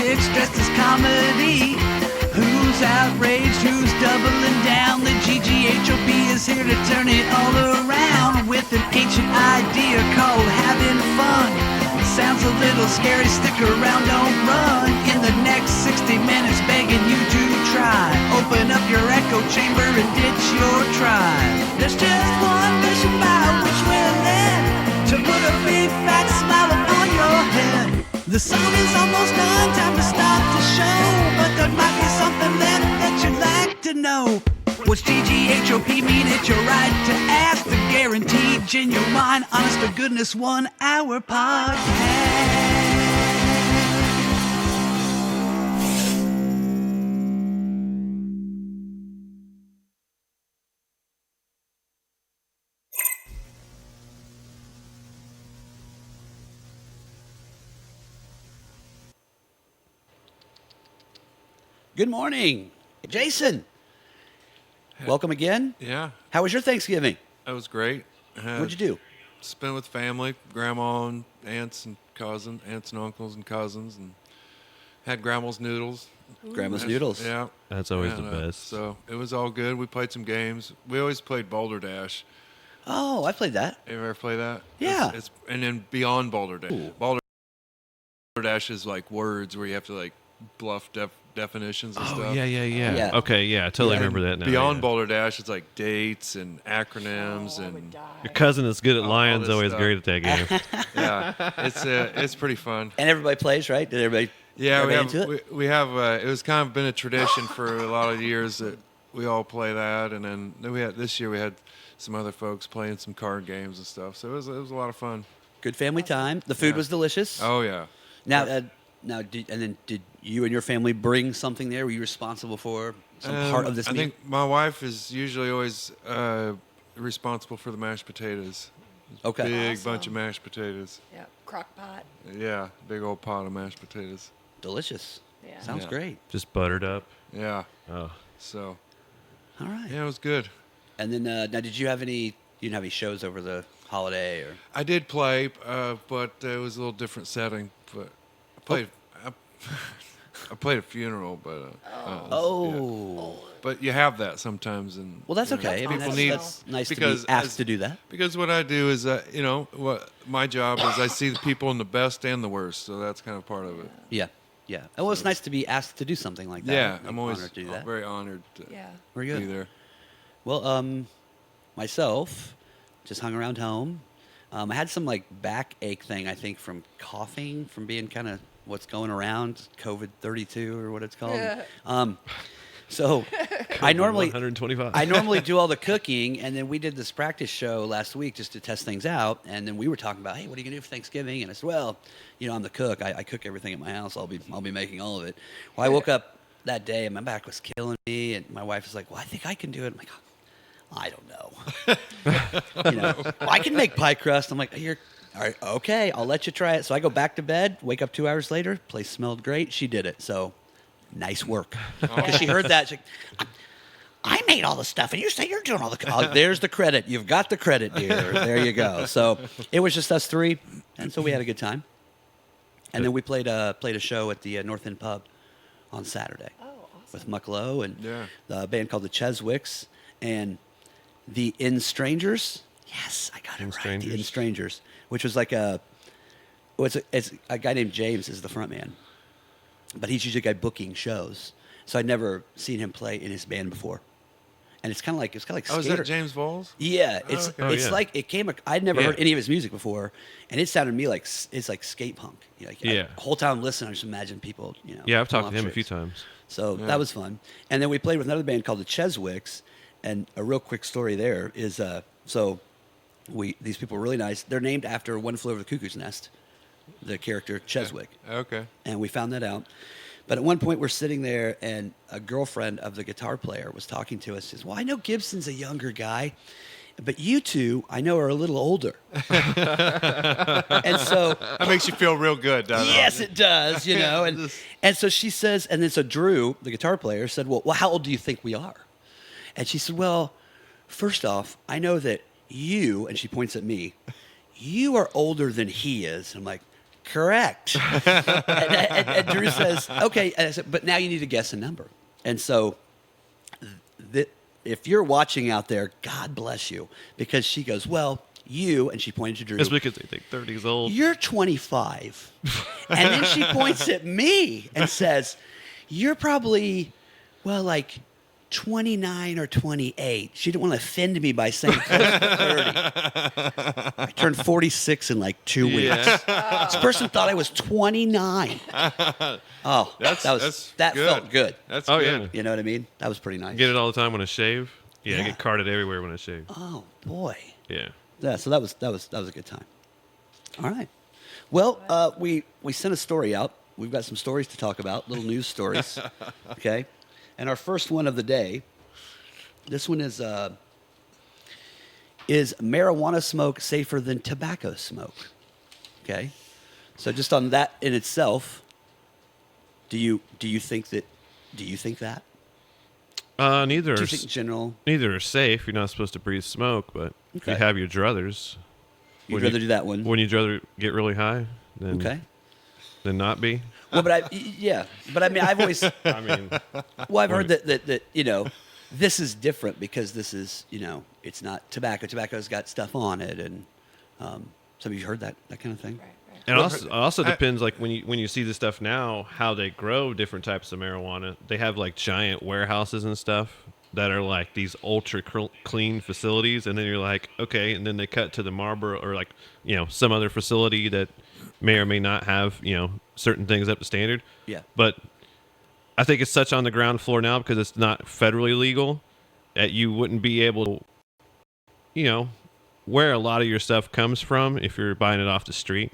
politics dressed as comedy. Who's outraged? Who's doubling down? The GGHOP is here to turn it all around with an ancient idea called having fun. Sounds a little scary, stick around, don't run. In the next 60 minutes, begging you to try. Open up your echo chamber and ditch your tribe. There's just one mission by which we're led to put a big fat smile upon your head. The song is almost done, time to stop the show. But there might be something left that you'd like to know. What's GGHOP mean? It's your right to ask. The guaranteed, genuine, honest to goodness 1 hour podcast. Good morning, Jason. Welcome again. Yeah. How was your Thanksgiving? That was great. What'd you do? Spent with family, grandma and aunts and cousins, aunts and uncles and cousins, and had grandma's noodles. Grandma's noodles. Yeah. That's always the best. So it was all good. We played some games. We always played Boulder Dash. Oh, I played that. You ever play that? Yeah. It's and then beyond Boulder Dash. Ooh. Boulder Dash is like words where you have to like bluff definitions and stuff. Yeah. Okay, yeah, I totally And remember that now. Beyond yeah. Boulder Dash, it's like dates and acronyms I would and die. Your cousin is good at all lions, this always stuff. great at that game. yeah, it's pretty fun. And everybody plays, right? Did everybody? Yeah, we everybody have into it? we have it was kind of been a tradition for a lot of years that we all play that, and then we had this year we had some other folks playing some card games and stuff. So it was a lot of fun. Good family time. The food Yeah. was delicious. Oh yeah. Now, did you and your family bring something there? Were you responsible for some part of this I meal? think my wife is usually always responsible for the mashed potatoes. Okay. Big Awesome. bunch of mashed potatoes. Yeah, crock pot. Yeah, big old pot of mashed potatoes. Delicious. Yeah. Sounds Yeah. great. Just buttered up. Yeah. Oh, So All right. yeah, it was good. And then now, did you have any? You didn't have any shows over the holiday or? I did play, but it was a little different setting. But I played. I played a funeral, but Oh. yeah. But you have that sometimes, and Well, that's you know, okay. I mean, people that's, need that's nice to because be asked as- to do that. Because what I do is, what my job is, I see the people in the best and the worst, so that's kind of part of it. Yeah. Yeah. Well, it's nice to be asked to do something like that. Yeah, I'm I'm always honored to do that. very honored to Yeah. Very be good. there. Well, myself, just hung around home. I had some like backache thing, I think, from coughing, from being kind of what's going around, COVID 32 or what it's called. So I normally 125. do all the cooking, and then we did this practice show last week just to test things out. And then we were talking about, hey, what are you gonna do for Thanksgiving? And I said, well, I'm the cook. I cook everything at my house. I'll be making all of it. Well, I woke up that day and my back was killing me, and my wife was like, well, I think I can do it. I'm like, I don't know. Well, I can make pie crust. I'm like, you're all right, okay, I'll let you try it. So I go back to bed, wake up 2 hours later, place smelled great. She did it. So nice work. Because she heard that. She's like, I made all the stuff, and you say you're doing all the. Oh, there's the credit. You've got the credit, dear. There you go. So it was just us three, and so we had a good time. And then we played a show at the North End Pub on Saturday Oh, awesome. with Muck Lowe and Yeah. the band called the Cheswicks and the In Strangers. Yes, I got it In right. The Strangers. In Strangers, which was like it's a guy named James is the front man, but he's usually a guy booking shows. So I'd never seen him play in his band before, and it's kind of like Oh, is skater. that James Vols? Yeah, it's okay. Oh, it's yeah. like it came. I'd never Yeah. heard any of his music before, and it sounded to me like it's like skate punk. Yeah. The whole time listening, I just imagine people. Yeah, I've pulling talked to off him a few tricks. times. So Yeah. that was fun. And then we played with another band called the Cheswicks. And a real quick story there is these people were really nice. They're named after One Flew Over the Cuckoo's Nest, the character Cheswick. Okay. And we found that out. But at one point, we're sitting there, and a girlfriend of the guitar player was talking to us. She says, well, I know Gibson's a younger guy, but you two, I know, are a little older. And so That makes you feel real good, doesn't it? yes, it does, And so she says, and then so Drew, the guitar player, said, well, how old do you think we are? And she said, well, first off, I know that you, and she points at me, you are older than he is. And I'm like, correct. And Drew says, okay. And I said, but now you need to guess a number. And so if you're watching out there, God bless you. Because she goes, well, you, and she pointed to Drew. It's because they think 30 is old. You're 25. And then she points at me and says, you're probably, well, like 29 or 28. She didn't want to offend me by saying close to 30. I turned 46 in like 2 weeks. This person thought I was 29. Oh, that felt good. That's Oh, good. yeah. You know what I mean? That was pretty nice. Get it all the time when I shave. Yeah, Yeah. I get carded everywhere when I shave. Oh boy. Yeah. Yeah, so that was a good time. All right. Well, we sent a story out. We've got some stories to talk about, little news stories. Okay. And our first one of the day, this one is marijuana smoke safer than tobacco smoke? Okay. So just on that in itself, do you think that? Neither Do are you think in general neither are safe. You're not supposed to breathe smoke, but if Okay. you have your druthers, you'd rather do that one? when you'd rather get really high than Okay. than not be. Well, but I mean, I've always, I mean, I've heard that this is different because this is, it's not tobacco. Tobacco's got stuff on it, and some of you heard that kind of thing. Right. and also depends like when you see the stuff now, how they grow different types of marijuana. They have like giant warehouses and stuff that are like these ultra clean facilities, and then you're like, okay, and then they cut to the Marlboro or like some other facility that may or may not have certain things up to standard. Yeah. But I think it's such on the ground floor now because it's not federally legal that you wouldn't be able to, where a lot of your stuff comes from if you're buying it off the street.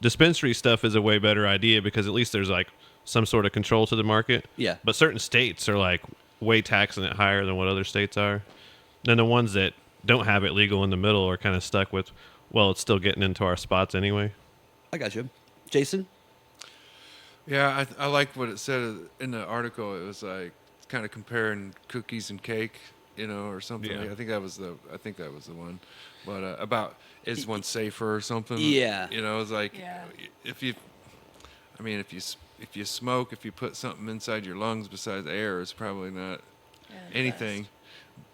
Dispensary stuff is a way better idea because at least there's like some sort of control to the market. Yeah. But certain states are like way taxing it higher than what other states are. Then the ones that don't have it legal in the middle are kind of stuck with, well, it's still getting into our spots anyway. I got you. Jason? Yeah, I like what it said in the article. It was like kind of comparing cookies and cake, or something. Yeah. I think that was the one. But about is one safer or something? Yeah. It's like Yeah. if you smoke, if you put something inside your lungs besides air, it's probably not anything.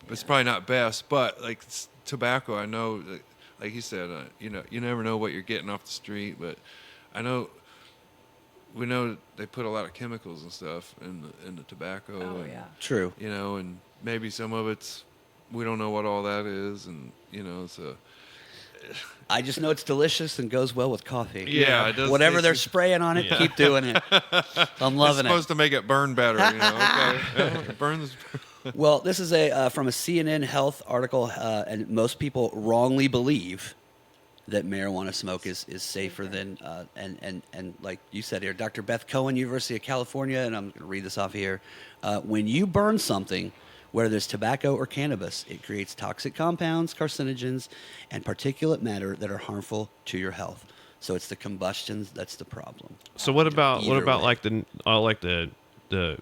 It's probably not best. But like tobacco, I know, like you said, you never know what you're getting off the street. But we know they put a lot of chemicals and stuff in the tobacco. Oh, and, yeah. True. and maybe some of it's we don't know what all that is, and so. I just know it's delicious and goes well with coffee. Yeah, it does. Whatever taste- they're spraying on it, Yeah. keep doing it. I'm loving It's supposed to make it burn better, Okay, it burns. it. Well, this is from a CNN Health article, and most people wrongly believe that marijuana smoke is safer than and like you said here, Dr. Beth Cohen, University of California, and I'm going to read this off here. When you burn something, whether there's tobacco or cannabis, it creates toxic compounds, carcinogens, and particulate matter that are harmful to your health. So it's the combustions that's the problem. So what about Either way. like the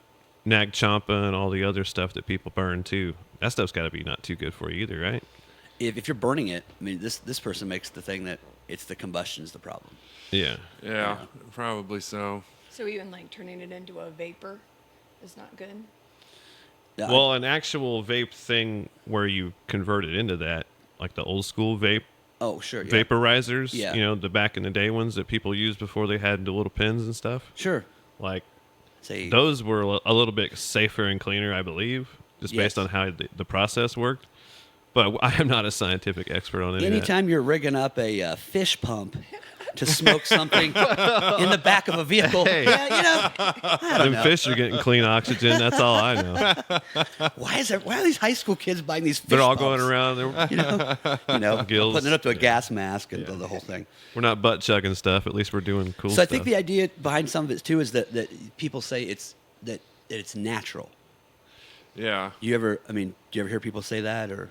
nag champa and all the other stuff that people burn too? That stuff's got to be not too good for you either, right? If you're burning it, I mean, this person makes the thing that it's the combustion's the problem. Yeah. Yeah, probably so. So even like turning it into a vapor is not good. Yeah, Well, an actual vape thing where you convert it into that, like the old school vape oh sure, yeah. vaporizers, Yeah. the back in the day ones that people used before they had the little pins and stuff. Sure. Like Say those were a little bit safer and cleaner, I believe, just based Yes. on how the process worked. But I am not a scientific expert on any of that. anytime you're rigging up a fish pump to smoke something in the back of a vehicle, Hey. yeah, I don't Them know. fish are getting clean oxygen. That's all I know. Why are these high school kids buying these fish They're all pumps? going around. Gills. Putting it up to a gas mask and the whole thing. We're not butt chugging stuff. At least we're doing cool So stuff. I think the idea behind some of it too is that people say that it's natural. Yeah, Do you ever hear people say that, or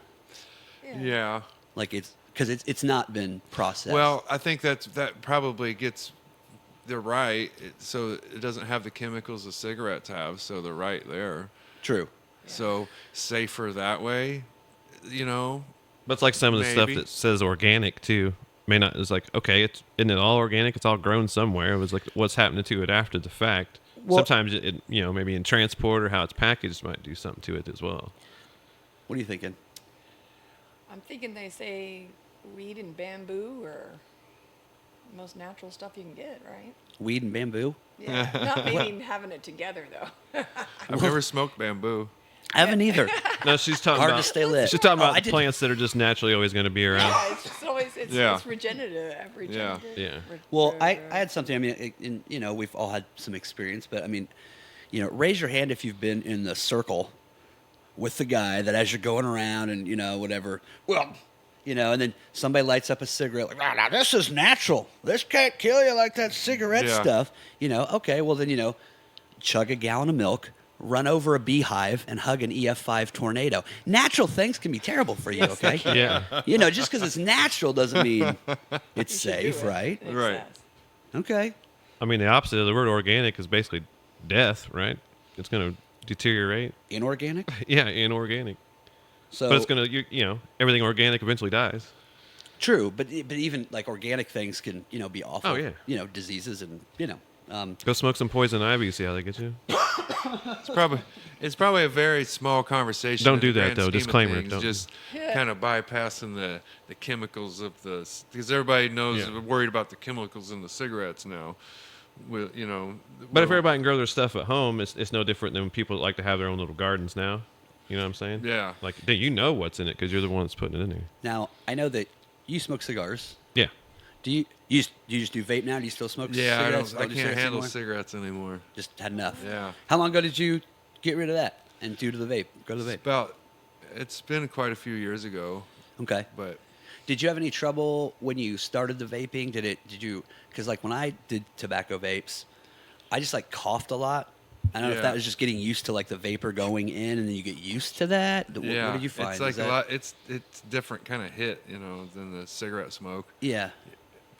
yeah. like it's because it's not been processed? Well, I think that probably gets. They're right. So it doesn't have the chemicals a cigarettes have. So they're right there. true. So safer that way, But it's like some of the stuff Maybe. that says organic too. may not. It's like, okay, isn't it all organic? It's all grown somewhere. It was like, what's happening to it after the fact? Well- Sometimes it, maybe in transport or how it's packaged might do something to it as well. What are you thinking? I'm thinking they say weed and bamboo are the most natural stuff you can get, right? Weed and bamboo? Yeah. Not meaning having it together though. I've never smoked bamboo. I haven't either. No, she's talking Hard about. to stay lit. She's talking Oh, about I did- plants that are just naturally always going to be around. Yeah, it's just always Yeah. it's regenerative. Yeah. Well, I had something. I mean, we've all had some experience, but I mean, raise your hand if you've been in the circle with the guy that as you're going around and whatever. Well, and then somebody lights up a cigarette like, now this is natural. This can't kill you like that cigarette Yeah. stuff. Okay, well then chug a gallon of milk. Run over a beehive and hug an EF5 tornado. Natural things can be terrible for you, okay? Yeah. Just because it's natural doesn't mean it's You should do safe, it. right? Makes Right. sense. Okay. I mean, the opposite of the word organic is basically death, right? It's going to deteriorate. Inorganic? Yeah, inorganic. So, But it's going to, everything organic eventually dies. true, but even like organic things can, be awful. Oh, yeah. Diseases and, Go smoke some poison ivy, see how they get you. It's probably a very small conversation. Don't in do the that, grand though. scheme of Disclaimer, things, don't. Just kind of bypassing the chemicals of because everybody knows Yeah. worried about the chemicals in the cigarettes now. But if everybody can grow their stuff at home, it's no different than when people like to have their own little gardens now. You know what I'm saying? Yeah. Like, you know what's in it because you're the one that's putting it in there. now I know that you smoke cigars. Yeah. Do you just do vape now? Do you still smoke Yeah, cigarettes? I Don't do can't cigarettes handle anymore? cigarettes anymore. Just had enough. Yeah. How long ago did you get rid of that and do to the vape? Go to the vape. It's been quite a few years ago, Okay. but Did you have any trouble when you started the vaping? Because like when I did tobacco vapes, I just like coughed a lot. I don't know if Yeah. that was just getting used to like the vapor going in and then you get used to that. What yeah, did you find? it's like Is that- a lot. It's different kind of hit, than the cigarette smoke. Yeah.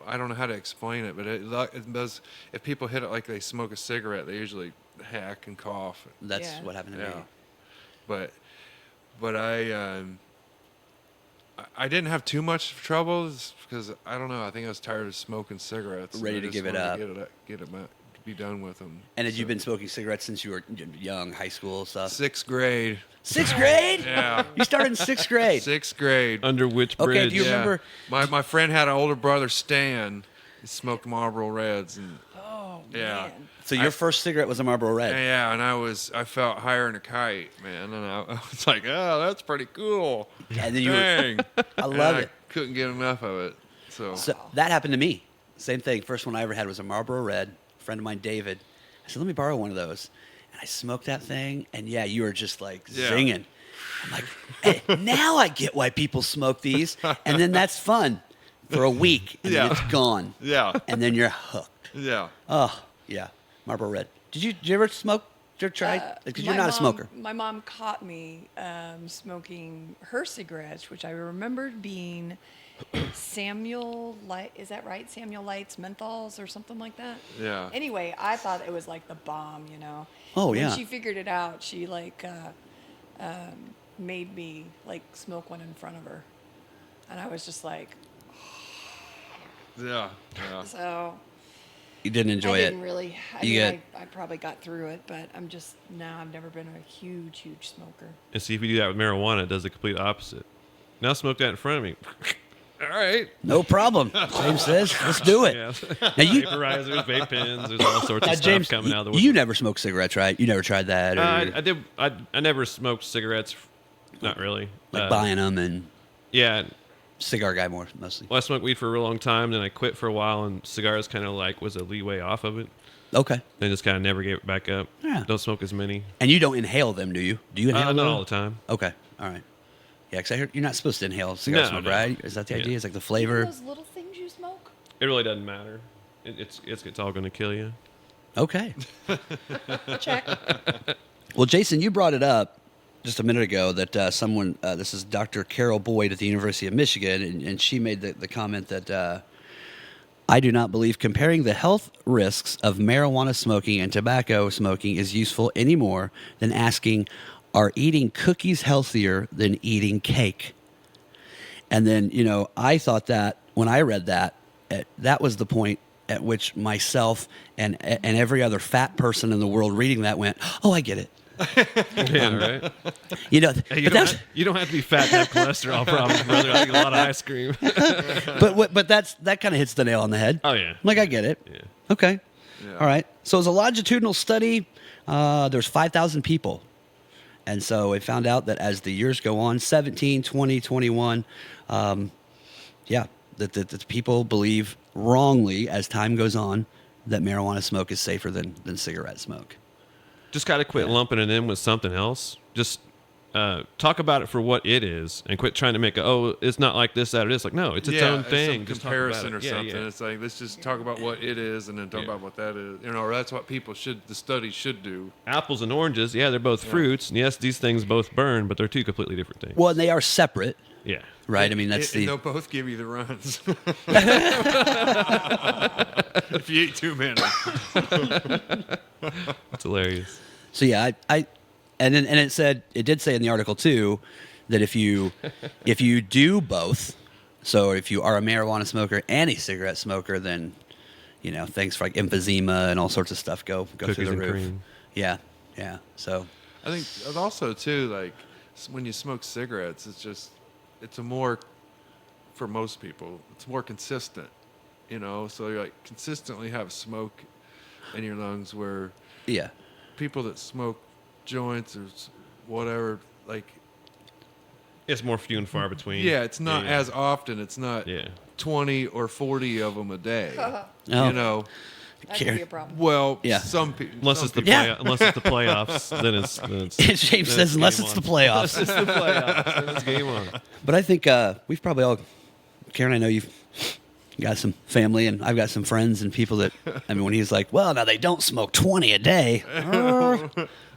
I don't know how to explain it, but it does. If people hit it like they smoke a cigarette, they usually hack and cough. That's Yeah. what happened to Yeah, me. but I didn't have too much trouble because I don't know. I think I was tired of smoking cigarettes. and Ready I to just give it wanted up. to get them out, be done with them. And had you been smoking cigarettes since you were young, high school stuff? 6th grade? Sixth grade? Yeah, You started in sixth grade. 6th grade. Under which bridge? Okay, do you remember- My friend had an older brother, Stan. He smoked Marlboro Reds, and Oh Yeah. man. So your first cigarette was a Marlboro Red. yeah, and I felt higher than a kite, man, and I was like, oh, that's pretty cool. And then you were, Dang. I love it. I couldn't get enough of it. So That happened to me. Same thing. First one I ever had was a Marlboro Red. A friend of mine, David. I said, let me borrow one of those. And I smoked that thing, and yeah, you were just like Yeah. zinging. I'm like, hey, now I get why people smoke these. And then that's fun for a week, and then Yeah. it's gone. yeah, And then you're hooked. yeah. Oh, yeah. Marlboro Red. Did you ever smoke? Did you ever try? Because you're My not a mom- smoker. My mom caught me smoking her cigarettes, which I remembered being Samuel Light. Is that right? Samuel Light's menthols or something like that. Yeah. Anyway, I thought it was like the bomb, you know. Oh, When yeah. she figured it out, she like made me like smoke one in front of her, and I was just like, Yeah, yeah. so. You didn't enjoy I it. didn't really. I You mean, get- I probably got through it, but I'm just now. I've never been a huge smoker. And see, if you do that with marijuana, it does the complete opposite. Now smoke that in front of me. All right. No problem. James says, let's do it. Yeah. Now you, Vaporizers, vape pens, there's all sorts now, of stuff James, coming out of the you woodwork. never smoked cigarettes, right? You never tried that? Or, I did. I never smoked cigarettes. Not really. like buying them and Yeah. cigar guy more, mostly. Well, I smoked weed for a real long time, then I quit for a while, and cigars kind of like was a leeway off of it. Okay. Then just kind of never gave it back up. Yeah. Don't smoke as many. And you don't inhale them, do you? Do you inhale Not them? all the time. Okay. All right. Yeah, because I heard you're not supposed to inhale cigar No, smoke, no. right? Is that the Yeah. idea? It's like the Even flavor. those little things you smoke. It really doesn't matter. It's all going to kill you. Okay. Check. Well, Jason, you brought it up just a minute ago that someone, this is Dr. Carol Boyd at the University of Michigan, and she made the comment that I do not believe comparing the health risks of marijuana smoking and tobacco smoking is useful any more than asking, are eating cookies healthier than eating cake? And then, I thought that when I read that, that was the point at which myself and every other fat person in the world reading that went, oh, I get it. Yeah, right. You know, Hey, but that's you don't have to be fat to have cholesterol problems, brother. I eat a lot of ice cream. but that kind of hits the nail on the head. Oh, yeah. Like I get it. Yeah. Okay. Yeah. All right. So it was a longitudinal study. There's 5,000 people. And so it found out that as the years go on, 17, 20, 21, that people believe wrongly as time goes on that marijuana smoke is safer than cigarette smoke. Just got to quit lumping it in with something else. Just talk about it for what it is, and quit trying to make it's not like this, that, or this. Like, no, it's its own thing. Some Just talk about comparison it. or Yeah, something. yeah. It's like, let's just talk about what it is and then talk about what that is. That's what the study should do. Apples and oranges, they're both fruits. And yes, these things both burn, but they're two completely different things. Well, and they are separate, Yeah. right? I mean, that's And the they'll both give you the runs. If you eat too many. It's hilarious. so yeah. And it did say in the article too that if you do both, so if you are a marijuana smoker and a cigarette smoker, then things for like emphysema and all sorts of stuff go Cookies through the and roof. cream. Yeah. So I think also too, like when you smoke cigarettes, it's a more, for most people, it's more consistent, so you like consistently have smoke in your lungs, where yeah. people that smoke joints or whatever, like, It's more few and far between. yeah, it's not Yeah. as often. It's not Yeah. 20 or 40 of them a day. Oh. That could be a problem. Well, Yeah. some people. Unless it's the Yeah. unless it's the playoffs, then it's James says unless it's the playoffs. It's the playoffs, then it's game on. But I think we've probably all, Karen, I know you've got some family, and I've got some friends and people that, I mean, when he's like, well, now they don't smoke 20 a day,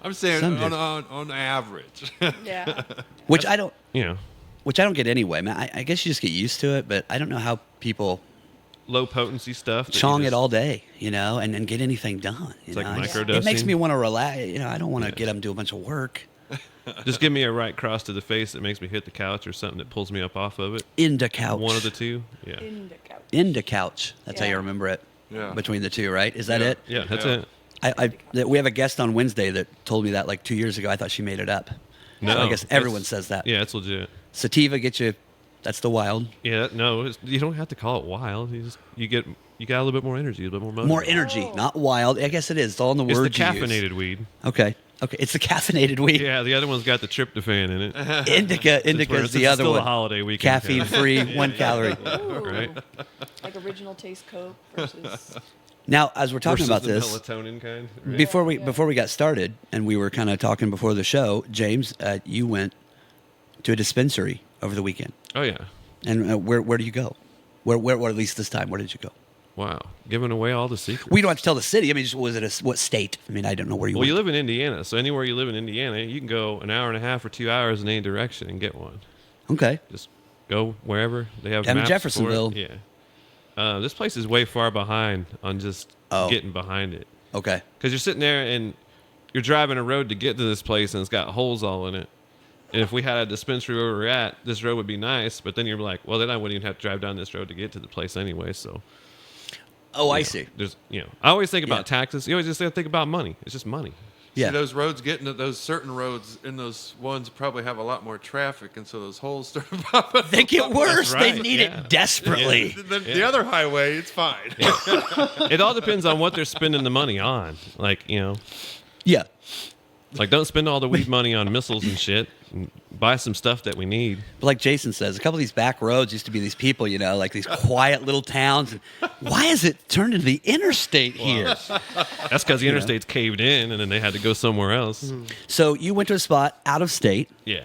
I'm saying Some do. on average. Yeah. which I don't get anyway, man. I guess you just get used to it, but I don't know how people Low potency stuff. that you chong just- it all day, and get anything done. It's like It microdosing. makes me want to relax. I don't want to get up and do a bunch of work. Just give me a right cross to the face that makes me hit the couch, or something that pulls me up off of it. Into couch. One of the two. Yeah. Into couch. That's how you Yeah. remember it. Yeah. Between the two, right? Is that Yeah. it? Yeah, that's Yeah. it. We have a guest on Wednesday that told me that like 2 years ago. I thot she made it up. No, So I guess it's- everyone says that. Yeah, it's legit. Sativa gets you. That's the wild. Yeah, no, you don't have to call it wild. You got a little bit more energy, a little bit more motor. More energy, Oh. not wild. I guess it is. It's all in the It's the words you use. caffeinated weed. Okay. It's the caffeinated weed. Yeah, the other one's got the tryptophan in it. Indica Since is the it's other still one. a holiday weekend. Caffeine free, 1 calorie. Ooh. Right? Like original taste Coke versus. Now, as we're talking Versus about the this, melatonin kind. Right? before we got started, and we were kind of talking before the show, James, you went to a dispensary over the weekend, Oh yeah. and where do you go? Where at least this time, where did you go? Wow, giving away all the secrets. We don't have to tell the city. I mean, what state? I mean, I don't know where you Well, went. you live in Indiana, so anywhere you live in Indiana, you can go an hour and a half or 2 hours in any direction and get one. Okay. Just go wherever they have. I'm in maps Jeffersonville. For it. Yeah. This place is way far behind on just getting behind it. Okay. Because you're sitting there and you're driving a road to get to this place, and it's got holes all in it. And if we had a dispensary where we're at, this road would be nice. But then you're like, well, then I wouldn't even have to drive down this road to get to the place anyway. So. Oh, I you know, see. There's, I always think about Yeah. taxes. You always just think about money. It's just money. Yeah. See, those roads those certain roads in those ones probably have a lot more traffic, and so those holes start popping. They get worse. right, They need yeah. it desperately. The other highway, it's fine. It all depends on what they're spending the money on. Like, Yeah. like don't spend all the weed money on missiles and shit. And buy some stuff that we need. But like Jason says, a couple of these back roads used to be these people, like these quiet little towns. Why is it turned into the interstate here? That's because the interstate's caved in, and then they had to go somewhere else. So you went to a spot out of state, Yeah.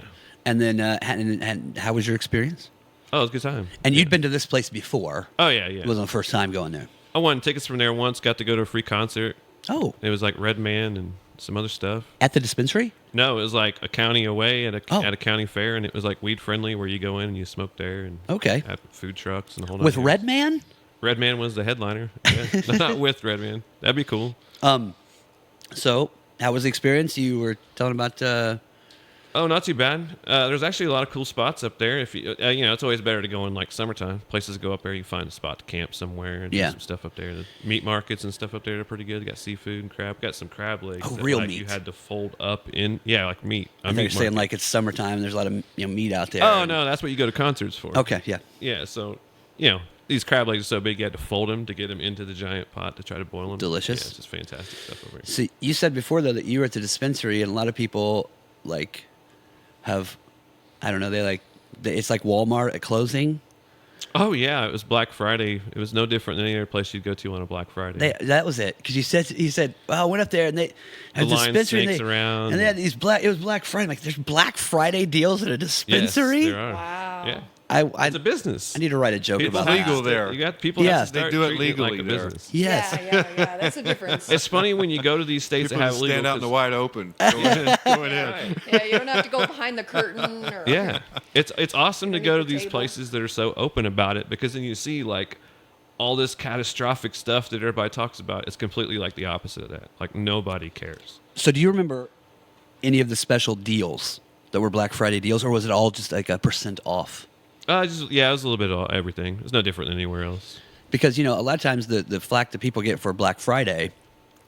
and then and how was your experience? Oh, it was a good time. And you'd been to this place before. Oh yeah, yeah. It wasn't the first time going there. I won tickets from there once. Got to go to a free concert. Oh, It was like Red Man and some other stuff. at the dispensary? No, it was like a county away at Oh. a county fair, and it was like weed friendly, where you go in and you smoke there, and Okay. had food trucks and the whole. With nine Red yards. Man? Red Man was the headliner. Yeah. Not with Red Man. That'd be cool. So how was the experience? You were telling about Oh, not too bad. There's actually a lot of cool spots up there. If you, it's always better to go in like summertime. Places go up there, you find a spot to camp somewhere and do some stuff up there. The meat markets and stuff up there are pretty good. You got seafood and crab. Got some crab legs. Oh, that, real like, meat. You had to fold up in. Yeah, like meat. I think you're saying like it's summertime. There's a lot of meat out there. Oh no, that's what you go to concerts for. Okay, yeah. Yeah, so these crab legs are so big you had to fold them to get them into the giant pot to try to boil them. Delicious. Yeah, it's just fantastic stuff over here. So you said before though that you were at the dispensary, and a lot of people like have, I don't know, it's like Walmart at closing. Oh yeah, it was Black Friday. It was no different than any other place you'd go to on a Black Friday. That was it, because he said, well, I went up there and they had The line dispensary snakes around. and they had these it was Black Friday. I'm like, there's Black Friday deals at a dispensary. Yes, there are. Wow. Yeah, I it's a business. I need to write a joke It's about legal that. there. You got people. Yeah. have to They start do it treating legally like a there. business. Yes. Yeah. That's the difference. It's funny when you go to these states People that have just legal. stand out in the 'cause- wide open. Going in. Yeah, you don't have to go behind the curtain. Or, Yeah, it's awesome to Underneath go to the these table. places that are so open about it, because then you see like all this catastrophic stuff that everybody talks about. It's completely like the opposite of that. Like nobody cares. So do you remember any of the special deals that were Black Friday deals, or was it all just like a % off? It was a little bit of everything. It's no different than anywhere else. Because, a lot of times the flack that people get for Black Friday,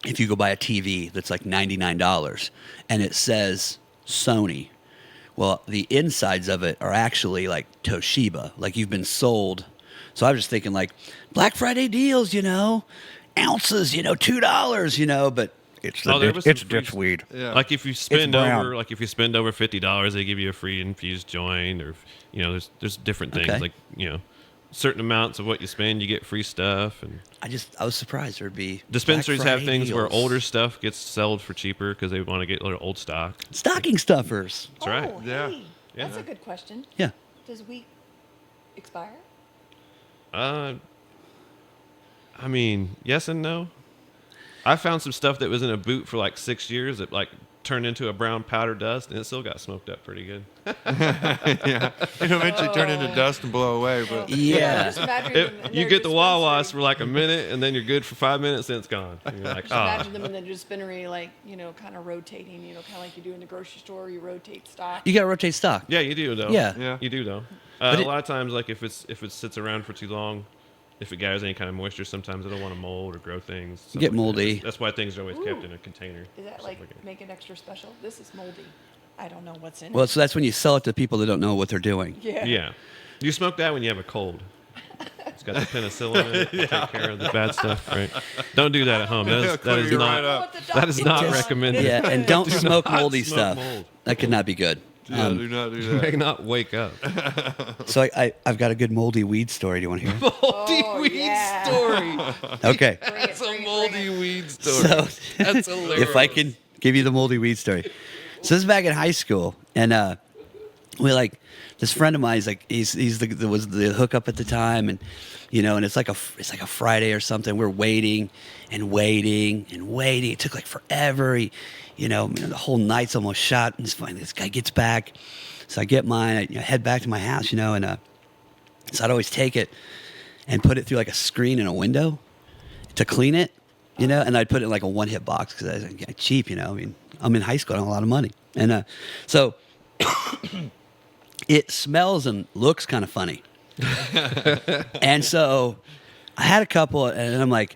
if you go buy a TV that's like $99 and it says Sony, well, the insides of it are actually like Toshiba, like you've been sold. So I was just thinking like Black Friday deals, ounces, $2, but it's Oh, there was some it's free- ditchweed. Yeah. Like if you spend brown. over $50, they give you a free infused joint, or there's different things Okay. like certain amounts of what you spend, you get free stuff. And I was surprised there'd be dispensaries Black have Friday things where deals. older stuff gets sold for cheaper because they want to get a little old stock. Stocking stuffers. That's right. Oh, Yeah. hey, Yeah. that's a good question. Yeah. Does wheat expire? I mean, yes and no. I found some stuff that was in a boot for like 6 years that like turned into a brown powder dust, and it still got smoked up pretty good. Yeah. It'll eventually turn into dust and blow away, but Yeah. Just imagine them in You their get the Wawas dispensary. for like a minute, and then you're good for 5 minutes, then it's gone. And you're like, Just ah. imagine them in the dispensary, like, kind of rotating, kind of like you do in the grocery store, you rotate stock. You got to rotate stock. Yeah, you do though. Yeah. Yeah. You do though. But A it- lot of times, like if it sits around for too long, if it gathers any kind of moisture, sometimes it'll want to mold or grow things. stuff Get like that. moldy. That's why things are always kept Ooh. in a container. Is that stuff like that. make it extra special? This is moldy. I don't know what's in Well, it. so that's when you sell it to people that don't know what they're doing. Yeah. Yeah. You smoke that when you have a cold. It's got the penicillin in it to take care of the bad stuff, right? Don't do that at home. That is Clear you right not up. that is not just- recommended. Yeah, and don't smoke not moldy smoke stuff. mold. That could not be good. yeah, do not do that. May not wake up. So I've got a good moldy weed story. Do you want to hear? Moldy Oh, weed yeah. story. Okay. Bring it, That's a bring it, moldy bring it. weed story. So That's hilarious. if I can give you the moldy weed story. So this is back in high school, and we like this friend of mine. He's like was the hookup at the time, and and it's like a Friday or something. We're waiting and waiting and waiting. It took like forever. The whole night's almost shot. And it's finally this guy gets back, so I get mine. I head back to my house, and so I'd always take it and put it through like a screen in a window to clean it, and I'd put it in like a one-hit box because I was like, cheap, I mean, I'm in high school, I don't have a lot of money. And so it smells and looks kind of funny. And so I had a couple, and I'm like,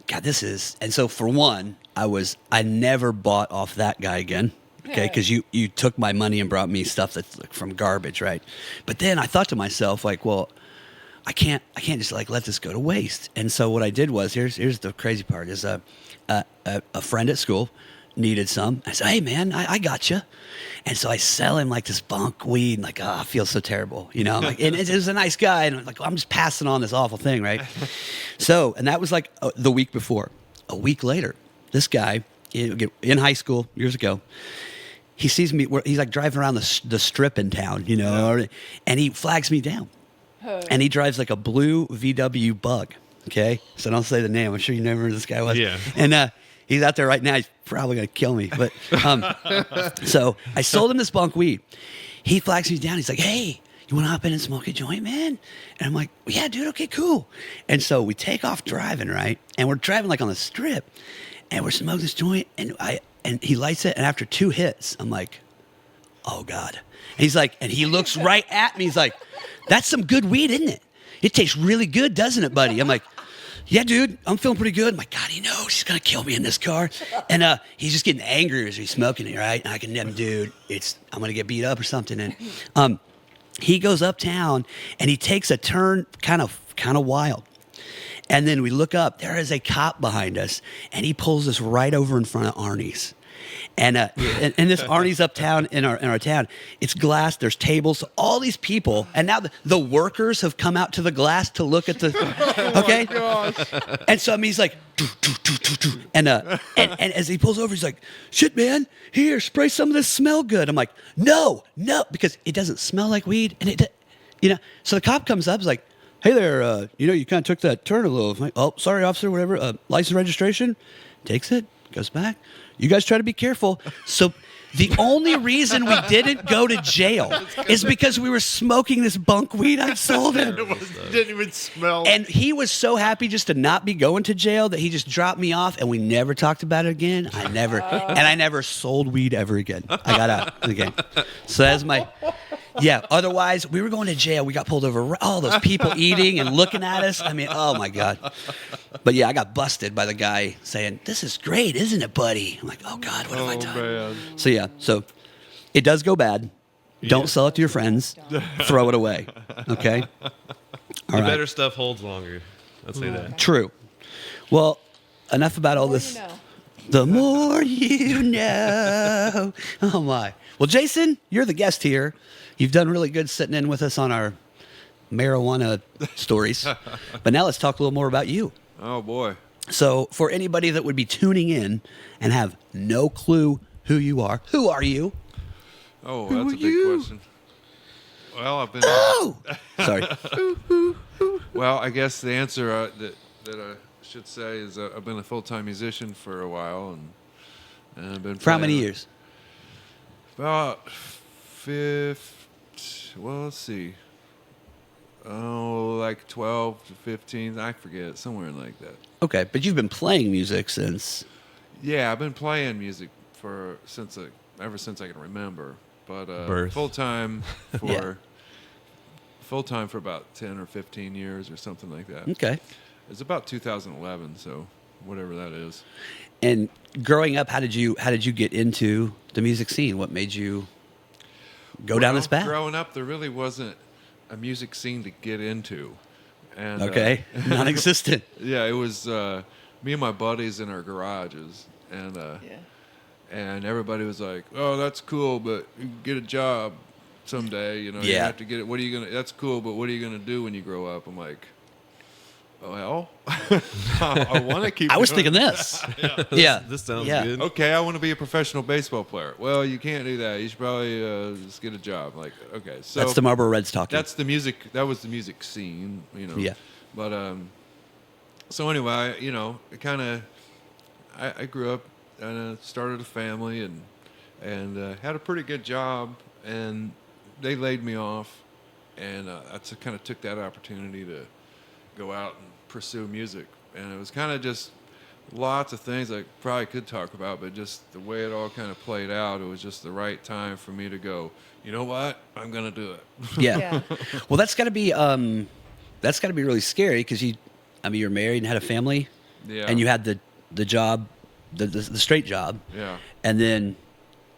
God, and so for one, I never bought off that guy again. Okay, because you took my money and brought me stuff that's like from garbage, right? But then I thought to myself, like, well, I can't just like let this go to waste. And so what I did was, here's the crazy part: is a friend at school needed some. I said, hey man, I got you. And so I sell him like this bunk weed, and like, I feel so terrible, I'm like, and it was a nice guy, and I'm like, I'm just passing on this awful thing, right? So, and that was like the week before. A week later, this guy in high school years ago, he sees me. He's like driving around the strip in town, and he flags me down. And he drives like a blue VW Bug. Okay, so don't say the name. I'm sure you know who this guy was. Yeah. And he's out there right now. He's probably gonna kill me. But so I sold him this bunk weed. He flags me down. He's like, "Hey, you want to hop in and smoke a joint, man?" And I'm like, "Yeah, dude. Okay, cool." And so we take off driving, right? And we're driving like on the strip, and we're smoking this joint. And he lights it. And after 2 hits, I'm like, oh God. And he's like, and he looks right at me. He's like, that's some good weed, isn't it? It tastes really good, doesn't it, buddy? I'm like, yeah, dude, I'm feeling pretty good. I'm like, God, he knows he's going to kill me in this car. And he's just getting angry as he's smoking it, right? And I can, dude, I'm going to get beat up or something. And he goes uptown and he takes a turn kind of wild. And then we look up, there is a cop behind us, and he pulls us right over in front of Arnie's. And this Arnie's uptown in our town. It's glass. There's tables. All these people, and now the workers have come out to the glass to look at the. Okay. Oh my gosh. And so he's like, doo, doo, doo, doo, doo. And as he pulls over, he's like, "Shit, man, here, spray some of this. Smell good." I'm like, "No, because it doesn't smell like weed, and it. So the cop comes up, he's like, "Hey there, you kind of took that turn a little." I'm like, "Oh, sorry, officer, whatever. License registration." Takes it, goes back. You guys try to be careful. So the only reason we didn't go to jail is because we were smoking this bunk weed I sold him. Didn't even smell. And he was so happy just to not be going to jail that he just dropped me off, and we never talked about it again. I never sold weed ever again. I got out of the game. So that's my... Yeah, otherwise, we were going to jail. We got pulled over. All those people eating and looking at us. I mean, oh, my God. But, yeah, I got busted by the guy saying, "This is great, isn't it, buddy?" I'm like, oh, God, what have I done? Man. So, yeah, it does go bad. Don't sell it to your friends. Throw it away. Okay? All The right. better stuff holds longer. I'll say that. True. Well, enough about all this. You know. The more you know. Oh, my. Well, Jason, you're the guest here. You've done really good sitting in with us on our marijuana stories. But now let's talk a little more about you. Oh boy. So for anybody that would be tuning in and have no clue who you are, who are you? Oh, Who that's are a big you? question. Well, I've been. Oh! Sorry. Well, I guess the answer that I should say is I've been a full-time musician for a while, and I've been. For how many playing years? About 5. Well, let's see. Oh, like 12 to 15. I forget, somewhere like that. Okay, but you've been playing music since... Yeah, I've been playing music ever since I can remember. But Birth. full time for Yeah. about 10 or 15 years or something like that. Okay. It's about 2011, so whatever that is. And growing up, how did you get into the music scene? What made you go down this path? Growing up, there really wasn't a music scene to get into. And, Okay, non-existent. Yeah, it was me and my buddies in our garages, and and everybody was like, "Oh, that's cool, but you can get a job someday. You Yeah. have to get it. What are you gonna? That's cool, but what are you gonna do when you grow up?" I'm like, "Well, I want to keep. I was doing thinking this. Yeah. This sounds Yeah. good. Okay, I want to be a professional baseball player. Well, you can't do that. You should probably just get a job. Like, okay, so That's the Marlboro Reds talking. that's the music. That was the music scene, Yeah. But so anyway, it kind of. I grew up and started a family and had a pretty good job, and they laid me off, and I kind of took that opportunity to go out and pursue music, and it was kind of just lots of things I probably could talk about, but just the way it all kind of played out, it was just the right time for me to go, you know what, I'm gonna do it. Yeah. Yeah. Well, that's got to be really scary because you're married and had a family, Yeah. and you had the job, the straight job, Yeah. and then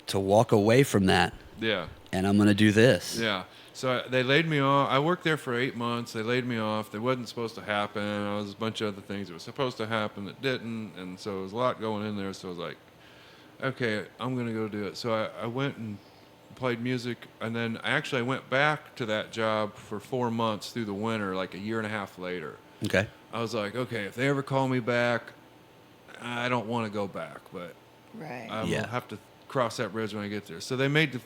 to walk away from that, Yeah. and I'm gonna do this. Yeah. So they laid me off. I worked there for 8 months. They laid me off. That wasn't supposed to happen. There was a bunch of other things that were supposed to happen that didn't. And so there was a lot going in there. So I was like, okay, I'm going to go do it. So I went and played music. And then I went back to that job for 4 months through the winter, like a year and a half later. Okay. I was like, okay, if they ever call me back, I don't want to go back, but Right. I Yeah. will have to cross that bridge when I get there. So they kind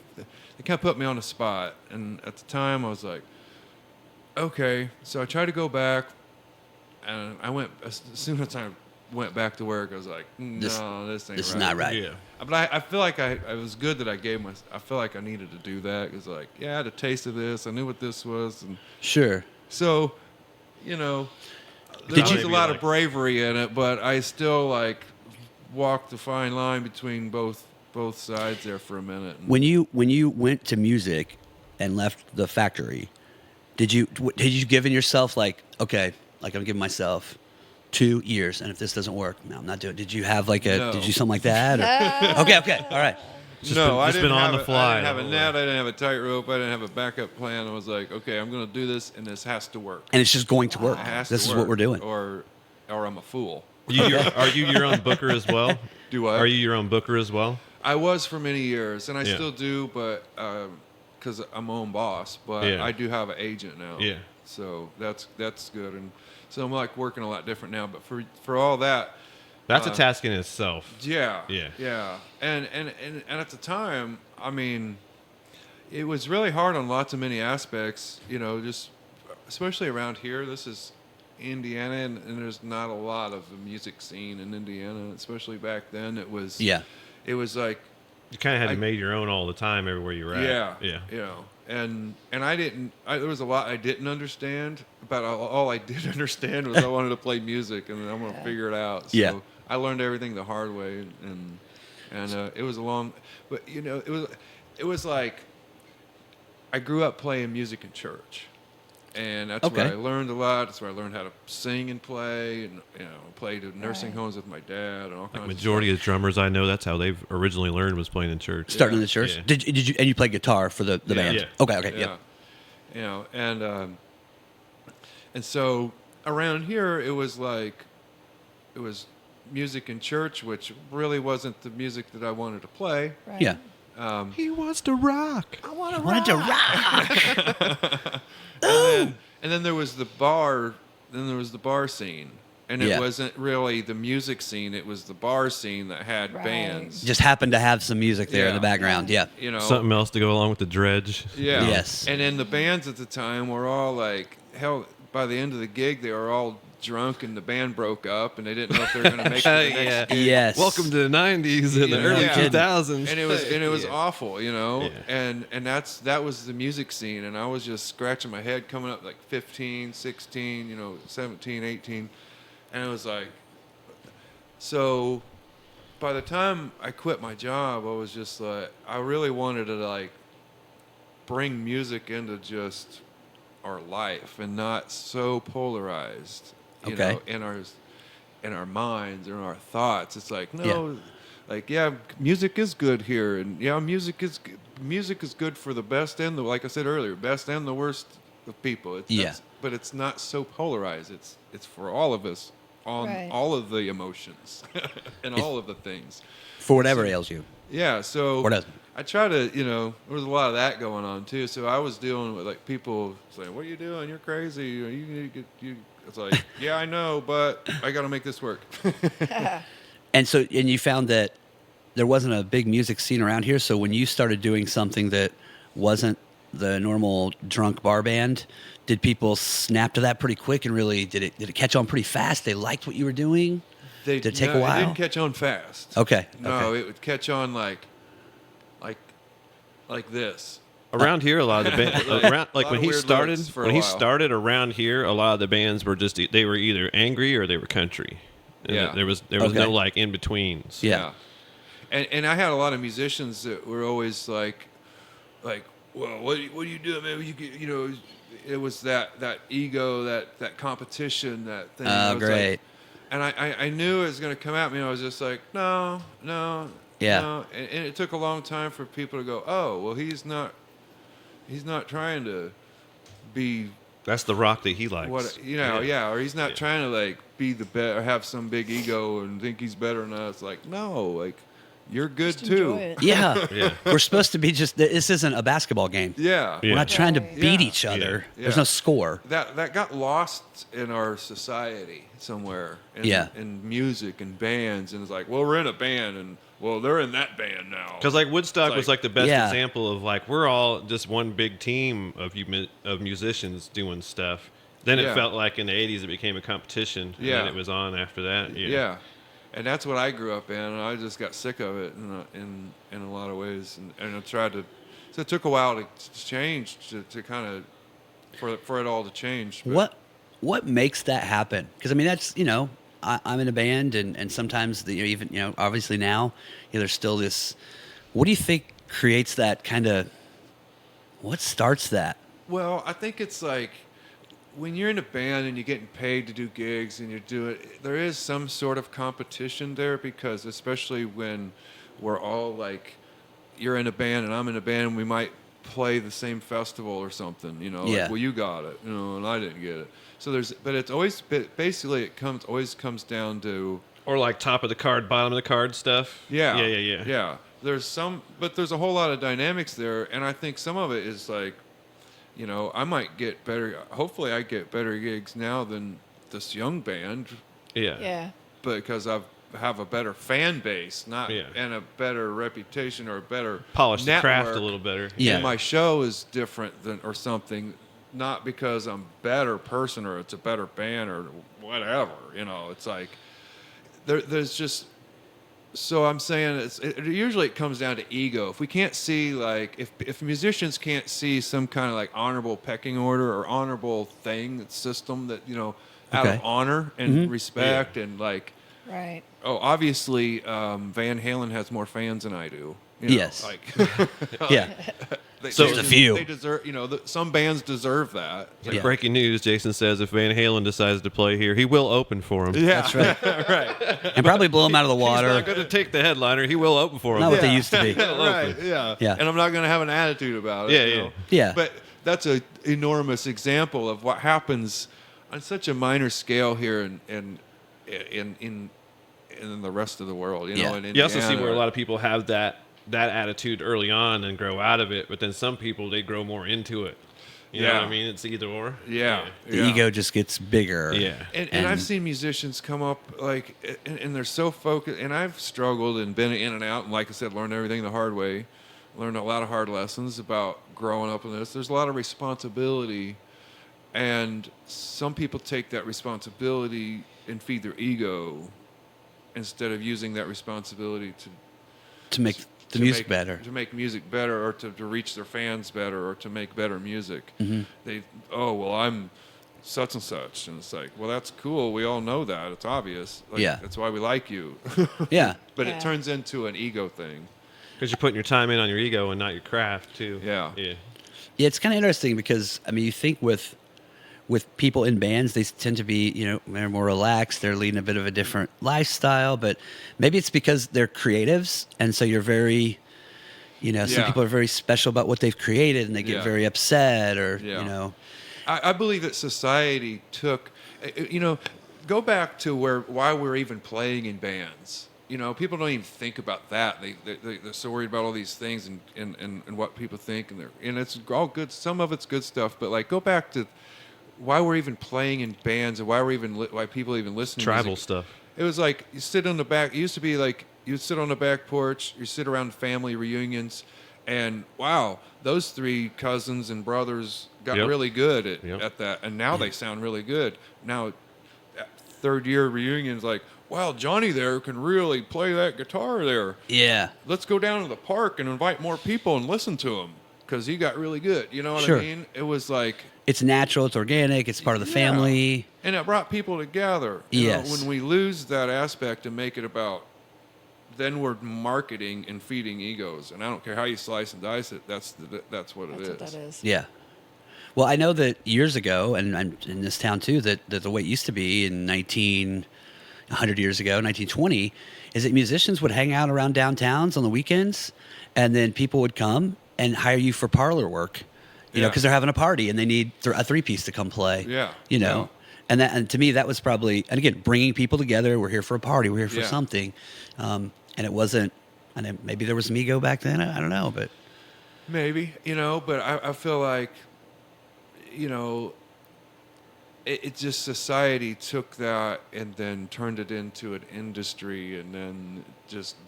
of put me on the spot, and at the time I was like, okay. So I tried to go back, and I went as soon as I went back to work. I was like, no, this ain't This is right. not right. Yeah. But I feel like it was good that I feel like I needed to do that. Because like, yeah, I had a taste of this. I knew what this was, and Sure. so, there Did was you- a lot of bravery in it, but I still like walked the fine line between both both sides there for a minute. And When you went to music and left the factory, did you given yourself like, okay, like I'm giving myself 2 years, and if this doesn't work, no, I'm not doing it. Did you have like No. did you something like that? Or? Okay, all right. I didn't on have the fly I didn't have the a whole net. I didn't have a tightrope. I didn't have a backup plan. I was like, okay, I'm going to do this, and this has to work. And it's just going to work. It has This to is work, what we're doing. or I'm a fool. Are you your own booker as well? Do what? Are you your own booker as well? I was for many years, and I Yeah. still do, but because I'm my own boss. But Yeah. I do have an agent now. Yeah. So that's good, and so I'm like working a lot different now. But for all that, That's a task in itself. yeah, Yeah. and at the time, I mean, it was really hard on lots of many aspects. You know, just especially around here. This is Indiana, and there's not a lot of the music scene in Indiana, especially back then. It was It was like You kind of had to I- make your own all the time everywhere you were at. yeah, you know, and there was a lot I didn't understand, but all I did understand was I wanted to play music, and I'm gonna figure it out. So Yeah. I learned everything the hard way, and it was a long, but you know, it was like I grew up playing music in church, and that's Okay. where I learned a lot. That's where I learned how to sing and play, and played in nursing Right. homes with my dad and all kinds. Majority of drummers I know, that's how they've originally learned, was playing in church. Starting in the church. Yeah. Did you and you played guitar for the Yeah. band? Yeah. Okay, Yeah. You know, and so around here it was music in church, which really wasn't the music that I wanted to play. Right. Yeah. He wants to rock. I wanted to rock. And then there was the bar. Then there was the bar scene, and it Yeah. wasn't really the music scene. It was the bar scene that had Right. bands. Just happened to have some music there in the Yeah. background. Yeah. You know, Something else to go along with the dredge. Yeah. Yes. And then the bands at the time were all like, hell, by the end of the gig, they were all drunk and the band broke up and they didn't know if they were going to make it to the next Yeah. gig. Yes. Welcome to the 90s and the Yeah. early Yeah. 2000s. And it was Yeah. awful, you know. Yeah. And that was the music scene, and I was just scratching my head coming up like 15, 16, 17, 18. And it was like, so by the time I quit my job, I was just like, I really wanted to like bring music into just our life and not so polarized, you Okay. know, in our minds or in our thoughts. It's like, no, Yeah. like, yeah, music is good here, and yeah, music is good for the best and the, like I said earlier, best and the worst of people. But it's not so polarized. It's for all of us on Right. all of the emotions and all of the things. For whatever ails you. Yeah, so Or doesn't. I try to, there was a lot of that going on too. So I was dealing with like people saying, "What are you doing? You're crazy. You need to get." It's like, yeah, I know, but I got to make this work. And you found that there wasn't a big music scene around here. So when you started doing something that wasn't the normal drunk bar band, did people snap to that pretty quick and really did it catch on pretty fast? They liked what you were doing. Did it take a while? It didn't catch on fast. Okay. No, okay. it would catch on like this. Around here, a lot of the bands, Like, around, a like lot when of he weird started, looks for a when he while. started around here, a lot of the bands were they were either angry or they were country. And Yeah. there was Okay. no like in betweens. Yeah. And I had a lot of musicians that were always like, well, what are you doing, man? It was that ego, that competition, that thing. Oh, I was like- great. and I knew it was going to come at me. And I was just like, no. Yeah. No. And it took a long time for people to go, oh, well, he's not trying to be That's the rock that he likes. or he's not Yeah. trying to like be the best or have some big ego and think he's better than us. Like, no, like you're good Just too. enjoy it. Yeah. Yeah. We're supposed to be this isn't a basketball game. Yeah. Yeah. We're not trying to Right. beat Yeah. each other. Yeah. There's no score. That got lost in our society somewhere. In music and bands, and it's like, well, we're in a band, and well, they're in that band now. Because like Woodstock It's was like- like the best Yeah. example of like we're all just one big team of musicians doing stuff. Then it Yeah. felt like in the 80s it became a competition. And Yeah. then it was on after that. Yeah. And that's what I grew up in, and I just got sick of it in a lot of ways, and I tried to. So it took a while to change to kind of for it all to change. but- What makes that happen? Because I mean, that's I'm in a band, and sometimes even obviously now there's still this What do you think creates that kind of? What starts that? Well, I think it's like when you're in a band and you're getting paid to do gigs and you do it, there is some sort of competition there because especially when we're all like, you're in a band and I'm in a band and we might play the same festival or something, you know, Yeah. like, well, you got it, you know, and I didn't get it. So but it's always, basically it always comes down to, Or like top of the card, bottom of the card stuff. yeah. Yeah. Yeah. But there's a whole lot of dynamics there. And I think some of it is like, you know, I might get better. Hopefully, I get better gigs now than this young band, Yeah. Yeah. because I have a better fan base, Yeah. and a better reputation or a better Polish the craft a network. little better. Yeah. And my show is different than or something, not because I'm a better person or it's a better band or whatever. You know, it's like there's just. So I'm saying usually it comes down to ego. If we can't see like if musicians can't see some kind of like honorable pecking order or honorable system that, you know, out of Okay. honor and respect and like, Right. oh, obviously Van Halen has more fans than I do. You know, Yes. like Yeah. So there's a few. They deserve, you know, some bands deserve that. It's like Yeah. breaking news. Jason says if Van Halen decides to play here, he will open for him. Yeah, That's right. right. And probably blow them out of the He's water. not going to take the headliner. He will open for him. Not what they used to be. Right. Yeah. Yeah. And I'm not going to have an attitude about it. Yeah, you yeah. know? Yeah. But that's an enormous example of what happens on such a minor scale here in the rest of the world. You know, Yeah. in You also see Indiana. where a lot of people have that attitude early on and grow out of it, but then some people, they grow more into it. You know Yeah. what I mean? It's either or. Yeah. The yeah. ego just gets bigger. Yeah. And I've seen musicians come up like, and they're so focused. And I've struggled and been in and out, and like I said, learned everything the hard way. Learned a lot of hard lessons about growing up in this. There's a lot of responsibility, and some people take that responsibility and feed their ego instead of using that responsibility To make the to music make- better. to make music better, or to reach their fans better, or to make better music. I'm such and such, and it's like, well, that's cool. We all know that. It's obvious. Like, Yeah. that's why we like you. Yeah. But Yeah. it turns into an ego thing. Because you're putting your time in on your ego and not your craft, too. Yeah. Yeah. Yeah, it's kind of interesting because I mean, you think with people in bands, they tend to be, you know, they're more relaxed. They're leading a bit of a different lifestyle, but maybe it's because they're creatives, and so you're very, you know, some Yeah. people are very special about what they've created, and they get Yeah. very upset, or Yeah. you know, I believe that society took, you know, go back to why we're even playing in bands. You know, people don't even think about that. They're so worried about all these things and what people think, and it's all good. Some of it's good stuff, but like go back to why we're even playing in bands and why people even listen to Tribal music. stuff. It was like you sit on the back. It used to be like you'd sit on the back porch. You sit around family reunions, and wow, those three cousins and brothers got Yep. really good Yep. at that, and now they sound really good. Now, third year reunions, like, wow, Johnny there can really play that guitar there. yeah, Let's go down to the park and invite more people and listen to him because he got really good. You know what Sure. I mean? It was like. it's natural, it's organic, it's part of the Yeah. family. And it brought people together. You Yes. know, when we lose that aspect and make it about, then we're marketing and feeding egos. And I don't care how you slice and dice it. That's what it That's is. what that is. Yeah. Well, I know that years ago, and I'm in this town too, that the way it used to be in 100 years ago, 1920, is that musicians would hang out around downtowns on the weekends, and then people would come and hire you for parlor work, you know, Yeah. because they're having a party and they need a three-piece to come play. Yeah. You know, and to me, that was probably, and again, bringing people together. We're here for a party. We're here for Yeah. something. And it wasn't, and maybe there was some ego back then. I don't know, but Maybe, you know, but I feel like, you know, it just society took that and then turned it into an industry, and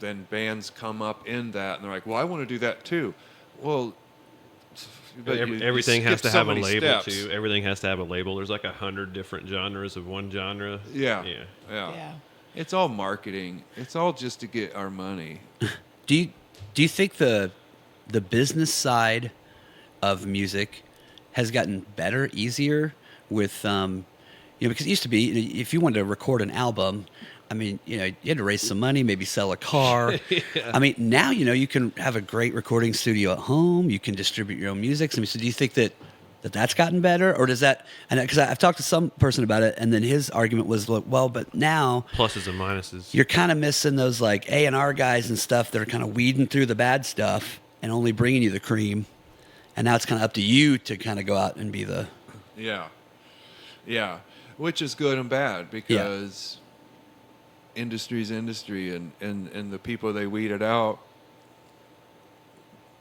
then bands come up in that and they're like, well, I want to do that too. Well, but you Everything has skip to so have a many label, steps. too. Everything has to have a label. There's like 100 different genres of one genre. Yeah. Yeah. Yeah. It's all marketing. It's all just to get our money. do you think the business side of music has gotten better, easier with you know, because it used to be if you wanted to record an album, I mean, you know, you had to raise some money, maybe sell a car. I mean, now, you know, you can have a great recording studio at home. You can distribute your own music. I mean, so do you think that's gotten better, or does that? And because I've talked to some person about it, and then his argument was, like, well, but now Pluses and minuses. you're kind of missing those like A&R guys and stuff that are kind of weeding through the bad stuff and only bringing you the cream. And now it's kind of up to you to kind of go out and be the. Yeah. Yeah. Which is good and bad because industry's industry, and the people they weeded out,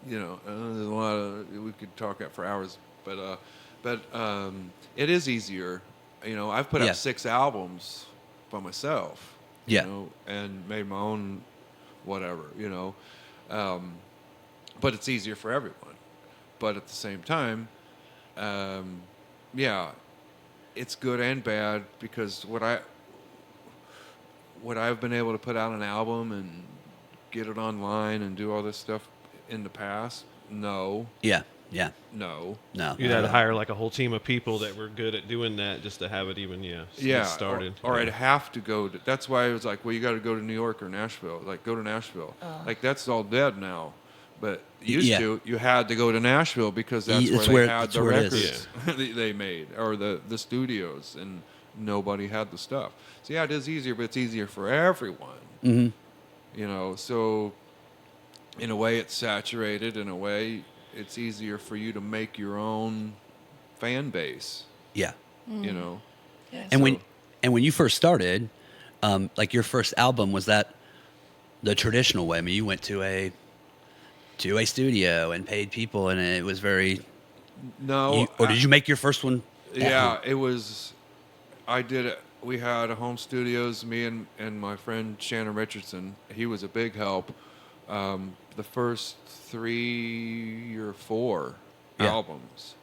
you know, there's a lot of, we could talk for hours, but it is easier. You know, I've put Yeah. out 6 albums by myself, Yeah. you know, and made my own whatever, you know, but it's easier for everyone. But at the same time, yeah, it's good and bad because what I've been able to put out an album and get it online and do all this stuff in the past, no. Yeah. No. You had to hire like a whole team of people that were good at doing that just to have it even get started. Or I'd have to go to, that's why I was like, well, you got to go to New York or Nashville. Like, go to Nashville. Like, that's all dead now. But used to, you had to go to Nashville because that's where they had the records they made, or the studios, and nobody had the stuff. So yeah, it is easier, but it's easier for everyone. Mm-hmm. You know, so in a way it's saturated. In a way, it's easier for you to make your own fan base. Yeah. You know, Yes. And when you first started, like your first album, was that the traditional way? I mean, you went to a studio and paid people, and it was very. no. Or did you make your first one? at Yeah, home? it was. I did it. We had a home studios. Me and my friend Shannon Richardson. He was a big help. The first 3 or 4 albums.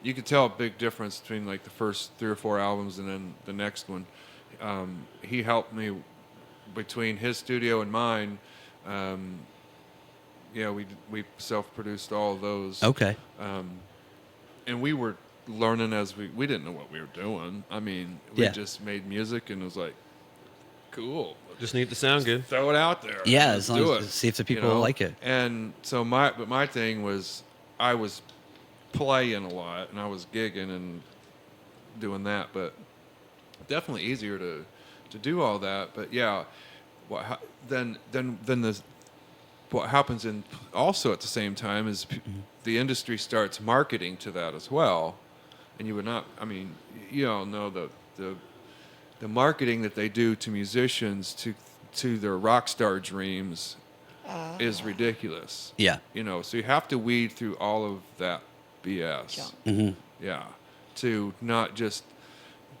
You could tell a big difference between like the first 3 or 4 albums and then the next one. He helped me between his studio and mine. Yeah, we self-produced all of those. Okay. And we were learning as we didn't know what we were doing. I mean, we Yeah. just made music and it was like, cool. Just need to sound good. Throw it out there. Yeah, Let's as long do as it, see if the you people know? like it. And so my thing was, I was playing a lot and I was gigging and doing that, but definitely easier to do all that. But yeah, then what happens in also at the same time is the industry starts marketing to that as well, and you would not. I mean, you all know the marketing that they do to musicians to their rock star dreams is ridiculous. Yeah. You know, so you have to weed through all of that BS. Junk. Mm-hmm. Yeah, to not just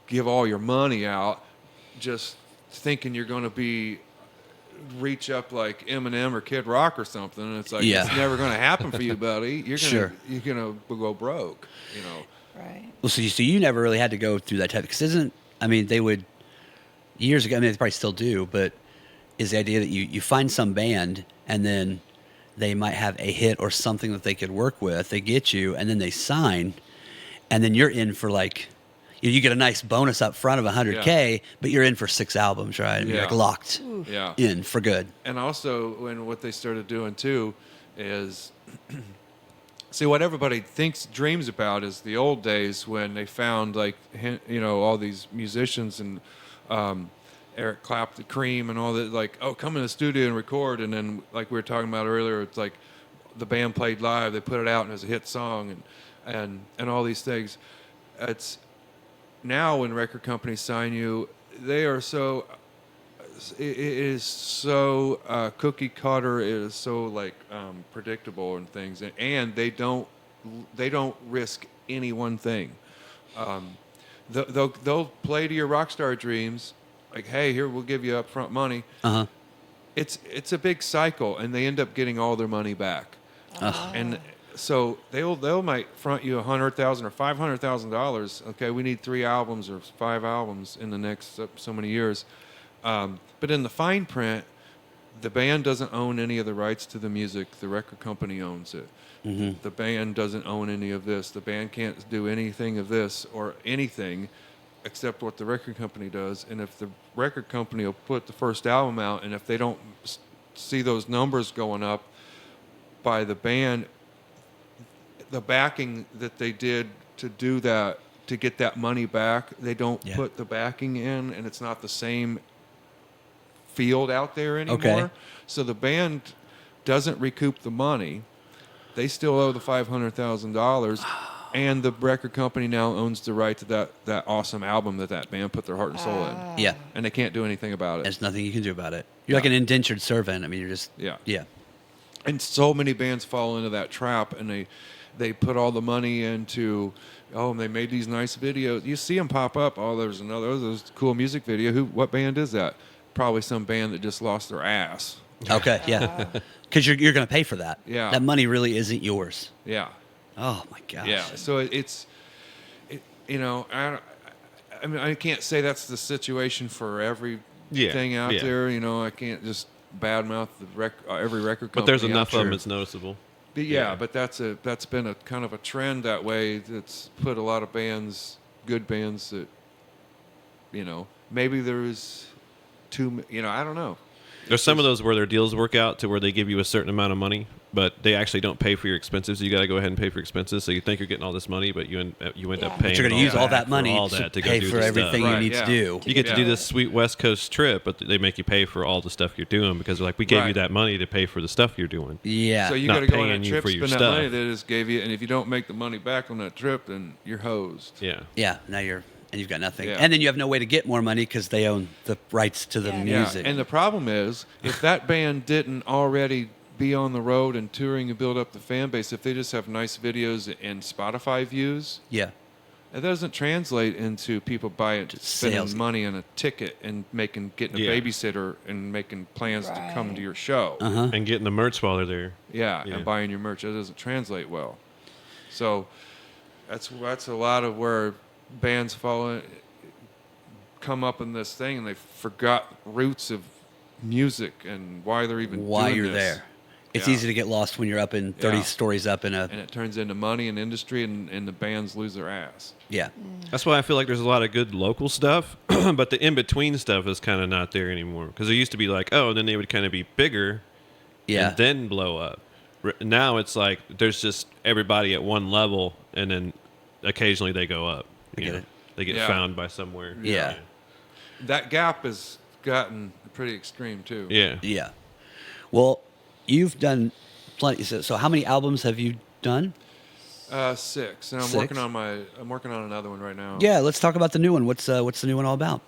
give all your money out, just thinking you're going to reach up like Eminem or Kid Rock or something. And it's like, Yeah. it's never going to happen for you, buddy. You're Sure. gonna go broke. You know. Right. Well, so you never really had to go through that type, because they would years ago. I mean, they probably still do, but is the idea that you find some band and then they might have a hit or something that they could work with. They get you, and then they sign, and then you're in for like. You get a nice bonus up front of $100K, but you're in for 6 albums, right? And you're like Yeah. locked Yeah. in for good. And also, what they started doing too is, see, what everybody dreams about is the old days when they found like, you know, all these musicians and Eric Clapton, Cream, and all that. Like, oh, come in the studio and record, and then like we were talking about earlier, it's like the band played live, they put it out, and it's a hit song, and all these things. It's now when record companies sign you, they are so. It is so cookie cutter. It is so like predictable and things, and they don't risk any one thing. They'll play to your rock star dreams, like, hey, here we'll give you upfront money. Uh-huh. It's a big cycle, and they end up getting all their money back. And so they'll might front you $100,000 or $500,000. Okay, we need 3 albums or 5 albums in the next so many years. But in the fine print, the band doesn't own any of the rights to the music. The record company owns it. Mm-hmm. The band doesn't own any of this. The band can't do anything of this or anything accept what the record company does. And if the record company will put the first album out, and if they don't see those numbers going up by the band, the backing that they did to do that, to get that money back, they don't Yeah. put the backing in, and it's not the same field out there anymore. Okay. So the band doesn't recoup the money. They still owe the $500,000, and the record company now owns the right to that awesome album that band put their heart and soul in, Yeah. and they can't do anything about it. There's nothing you can do about it. You're like an indentured servant. I mean, you're just Yeah. yeah. And so many bands fall into that trap, and they put all the money into, and they made these nice videos. You see them pop up. Oh, there's a cool music video. What band is that? Probably some band that just lost their ass. Okay, yeah. Because you're going to pay for that. Yeah. That money really isn't yours. Yeah. Oh my gosh. Yeah. So I mean, I can't say that's the situation for everything out yeah. there. I can't just badmouth every record company. But there's enough out of them there. it's noticeable. But but that's been a kind of a trend that way. That's put a lot of bands, good bands, that maybe there is I don't know. There's some of those where their deals work out to where they give you a certain amount of money, but they actually don't pay for your expenses. You got to go ahead and pay for expenses. So you think you're getting all this money, but you end up paying. But you're going to use all back that money for all to that to go pay do for the everything stuff. you Right, need yeah. to do. You get to Yeah. do this sweet West Coast trip, but they make you pay for all the stuff you're doing because they're like, we gave you Right. that money to pay for the stuff you're doing. Yeah. So you Not got to go on paying that you trip, for your spend that money stuff. they just gave you, and if you don't make the money back on that trip, then you're hosed. Yeah. Yeah. Now you've got nothing. Yeah. And then you have no way to get more money because they own the rights to the Yeah. music. Yeah, and the problem is, if that band didn't already be on the road and touring and build up the fan base, if they just have nice videos and Spotify views, yeah. it doesn't translate into people spending sales. money on a ticket and getting a Yeah. babysitter and making plans to come Right. to your show. Uh-huh. And getting the merch while they're there. Yeah, Yeah. and buying your merch. It doesn't translate well. So that's a lot of where bands come up in this thing, and they forgot roots of music and why they're even Why doing you're this. there. It's Yeah. easy to get lost when you're up in 30 Yeah. stories up in a And it turns into money and industry, and the bands lose their ass. yeah. That's why I feel like there's a lot of good local stuff, but the in-between stuff is kind of not there anymore. Because there used to be like, and then they would kind of be bigger Yeah. and then blow up. Now it's like there's just everybody at one level, and then occasionally they go up. I get know? it. They get Yeah. found by somewhere. Yeah. That gap has gotten pretty extreme too. Yeah. Yeah. Well, you've done plenty. So how many albums have you done? 6, and I'm 6? working on another one right now. Yeah, let's talk about the new one. What's the new one all about?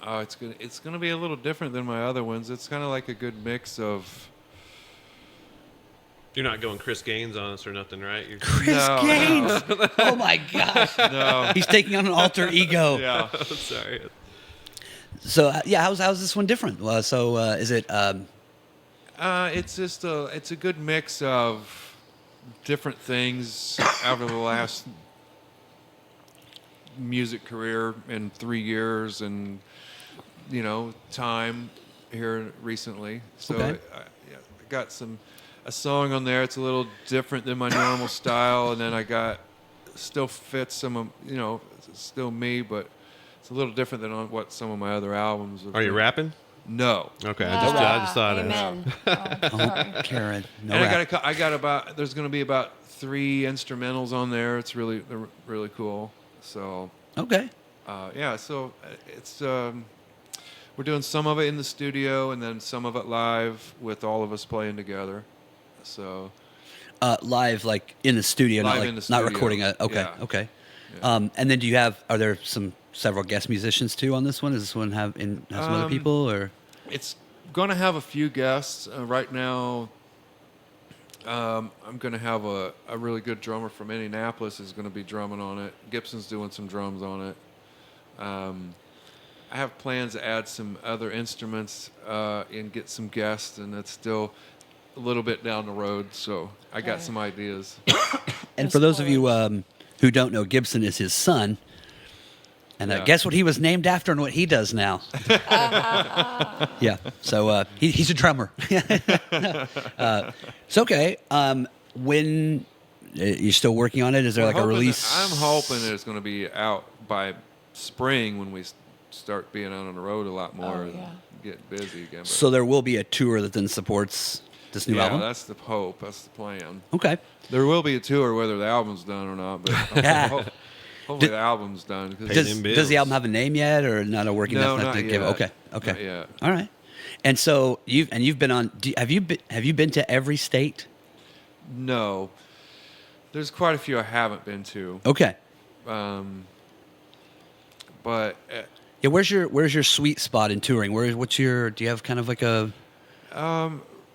It's gonna be a little different than my other ones. It's kind of like a good mix of. You're not going Chris Gaines on us or nothing, right? You're Chris No, Gaines. Oh my gosh. No. He's taking on an alter ego. Yeah. sorry. So how's this one different? Is it It's just it's a good mix of different things out of the last music career in 3 years, and time here recently. So Okay. I got a song on there. It's a little different than my normal style, and then I got still fits some of it's still me, but it's a little different than on what some of my other albums. Are you rapping? No. Okay, I just thought it. Amen. Oh, sorry. Karen? No And rap. I got about. There's going to be about 3 instrumentals on there. They're really cool. So Okay. yeah. So it's we're doing some of it in the studio and then some of it live with all of us playing together. So Live, like in the studio, Live not like in the not studio. recording a. Okay. Yeah. Okay. Yeah. And then are there several guest musicians too on this one? Does this one have some other people or? It's going to have a few guests right now. I'm going to have a really good drummer from Indianapolis is going to be drumming on it. Gibson's doing some drums on it. I have plans to add some other instruments and get some guests, and it's still a little bit down the road. So I got some ideas. And for those of you who don't know, Gibson is his son. And Yeah. guess what he was named after and what he does now? Yeah. So he's a drummer. It's okay. When you're still working on it, is there like a Hoping release? I'm hoping that it's going to be out by spring when we start being out on the road a lot more and yeah. get busy again. But So there will be a tour that then supports this new yeah, album? that's the hope. That's the plan. Okay. There will be a tour whether the album's done or not, but hopefully the album's done. 'Cause Pay Does, them does the bills. album have a name yet, or not a working No, enough not to give? yet. Okay. Okay. Not yet. All right. And so you've been on. Have you been to every state? No, there's quite a few I haven't been to, Okay. but Yeah. Where's your sweet spot in touring? What's your? Do you have kind of like a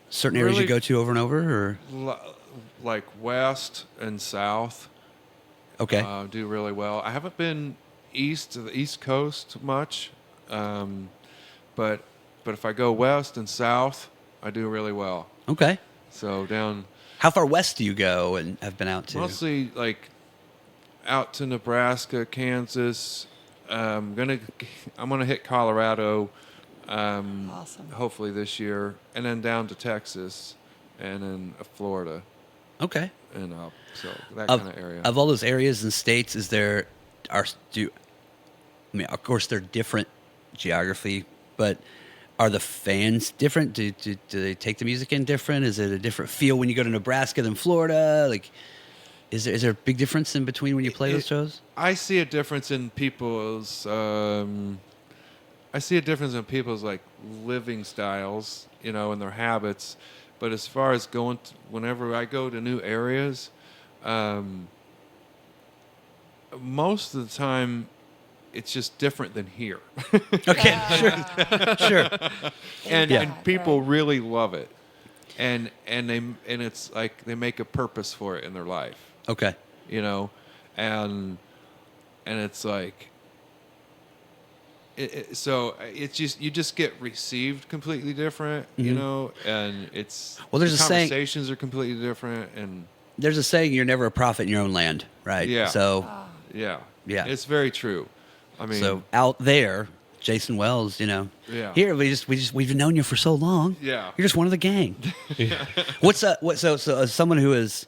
certain areas you really- go to over and over, or? like west and south Okay. do really well. I haven't been east to the East Coast much, but if I go west and south, I do really well. Okay. So down How far west do you go and have been out to? mostly like out to Nebraska, Kansas. I'm gonna hit Colorado, Awesome. hopefully this year, and then down to Texas, and then Florida, Okay. and so that Of, kind of area. of all those areas and states, I mean, of course, they're different geography, but are the fans different? Do they take the music in different? Is it a different feel when you go to Nebraska than Florida? Like, is there a big difference in between when you play those shows? I see a difference in people's. Like living styles, and their habits. But as far as whenever I go to new areas, most of the time, it's just different than here, Okay, sure. and people really love it, and it's like they make a purpose for it in their life. Okay. And it's like so it's just you just get received completely different, and it's Well, there's the a saying- conversations are completely different, and There's a saying: "You're never a prophet in your own land," right? Yeah. So, yeah, Yeah. it's very true. I mean, so out there, Jason Wells, Yeah. Here we've known you for so long. Yeah. You're just one of the gang. So as someone who has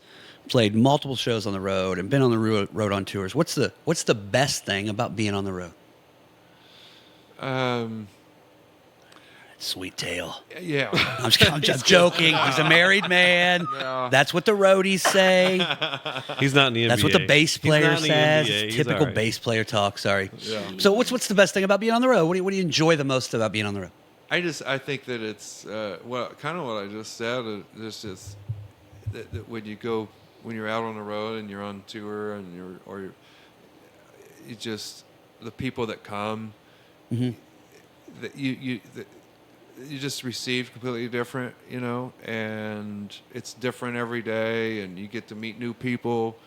played multiple shows on the road and been on the road on tours, what's the best thing about being on the road? Sweet tale. yeah, I'm joking. He's a married man. Yeah. That's what the roadies say. He's not in the NBA. That's what the bass He's player not in the says. NBA. He's Typical all right. bass player talk. Sorry. Yeah. So what's the best thing about being on the road? What do you enjoy the most about being on the road? I think that it's kind of what I just said. It's just that when you're out on the road and you're on tour and you just the people that come, that you just receive completely different, and it's different every day, and you get to meet new people.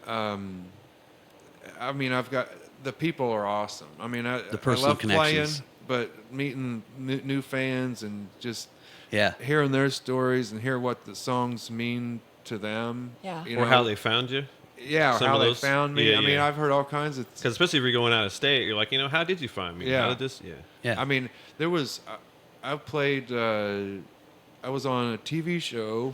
I mean, the people are awesome. I mean, I personal love playing, connections. but meeting new fans and just Yeah. hearing their stories and hear what the songs mean to them. Yeah. Or how they found you. Yeah, some how of they those- found me. yeah, I mean, yeah. I've heard all kinds of. Because especially if you're going out of state, you're like, how did you find me? Yeah. How did this? Yeah. Yeah. I mean, there was. I played. I was on a TV show,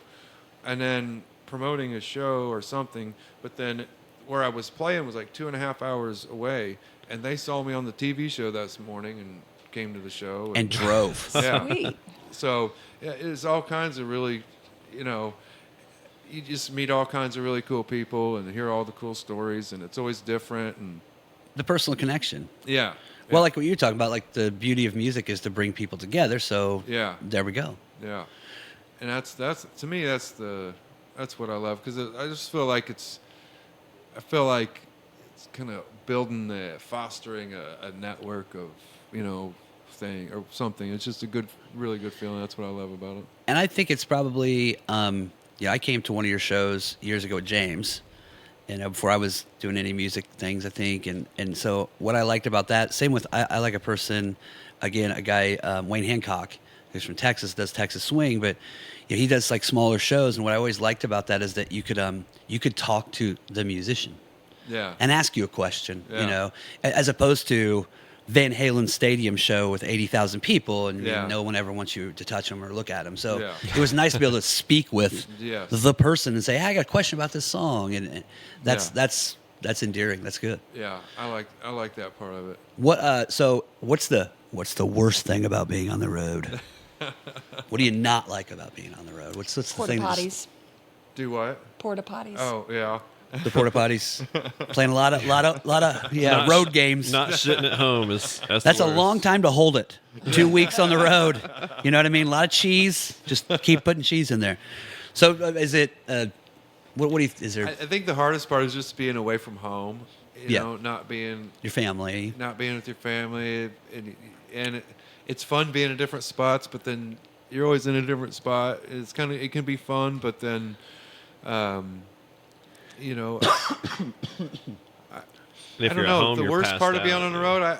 and then promoting a show or something. But then, where I was playing was like 2.5 hours away, and they saw me on the TV show that morning and came to the show And drove. yeah. Sweet. So yeah, it's all kinds of really, you just meet all kinds of really cool people and hear all the cool stories, and it's always different. And The personal connection. yeah, Well, like what you're talking about, like the beauty of music is to bring people together. So yeah, there we go. yeah, and that's to me that's what I love, because I just feel like it's kind of fostering a network of thing or something. It's just a really good feeling. That's what I love about it. And I think it's probably, I came to one of your shows years ago with James, before I was doing any music things, I think. And so what I liked about that, same with, I like a person, again, a guy, Wayne Hancock, who's from Texas, does Texas Swing, but he does like smaller shows. And what I always liked about that is that you could talk to the musician Yeah, and ask you a question, Yeah. as opposed to Van Halen stadium show with 80,000 people and Yeah. no one ever wants you to touch them or look at them. So Yeah. it was nice to be able to speak with Yes. the person and say, hey, I got a question about this song. And that's that's endearing. That's good. Yeah, I like that part of it. So what's the worst thing about being on the road? What do you not like about being on the road? What's the Porta thing? potties. Do what? Porta potties. Oh yeah. The porta potties. Playing a lot of Not- road games. Not sitting at home is That's a long time to hold it. 2 weeks on the road. You know what I mean? A lot of cheese. Just keep putting cheese in there. So is it? What do you? Is there I think the hardest part is just being away from home. You know, not being your family? with your family, and it's fun being in different spots, but then you're always in a different spot. It can be fun, but then, you know, And if I don't you're know. at home, The you're worst passed part of being out, on the yeah. road,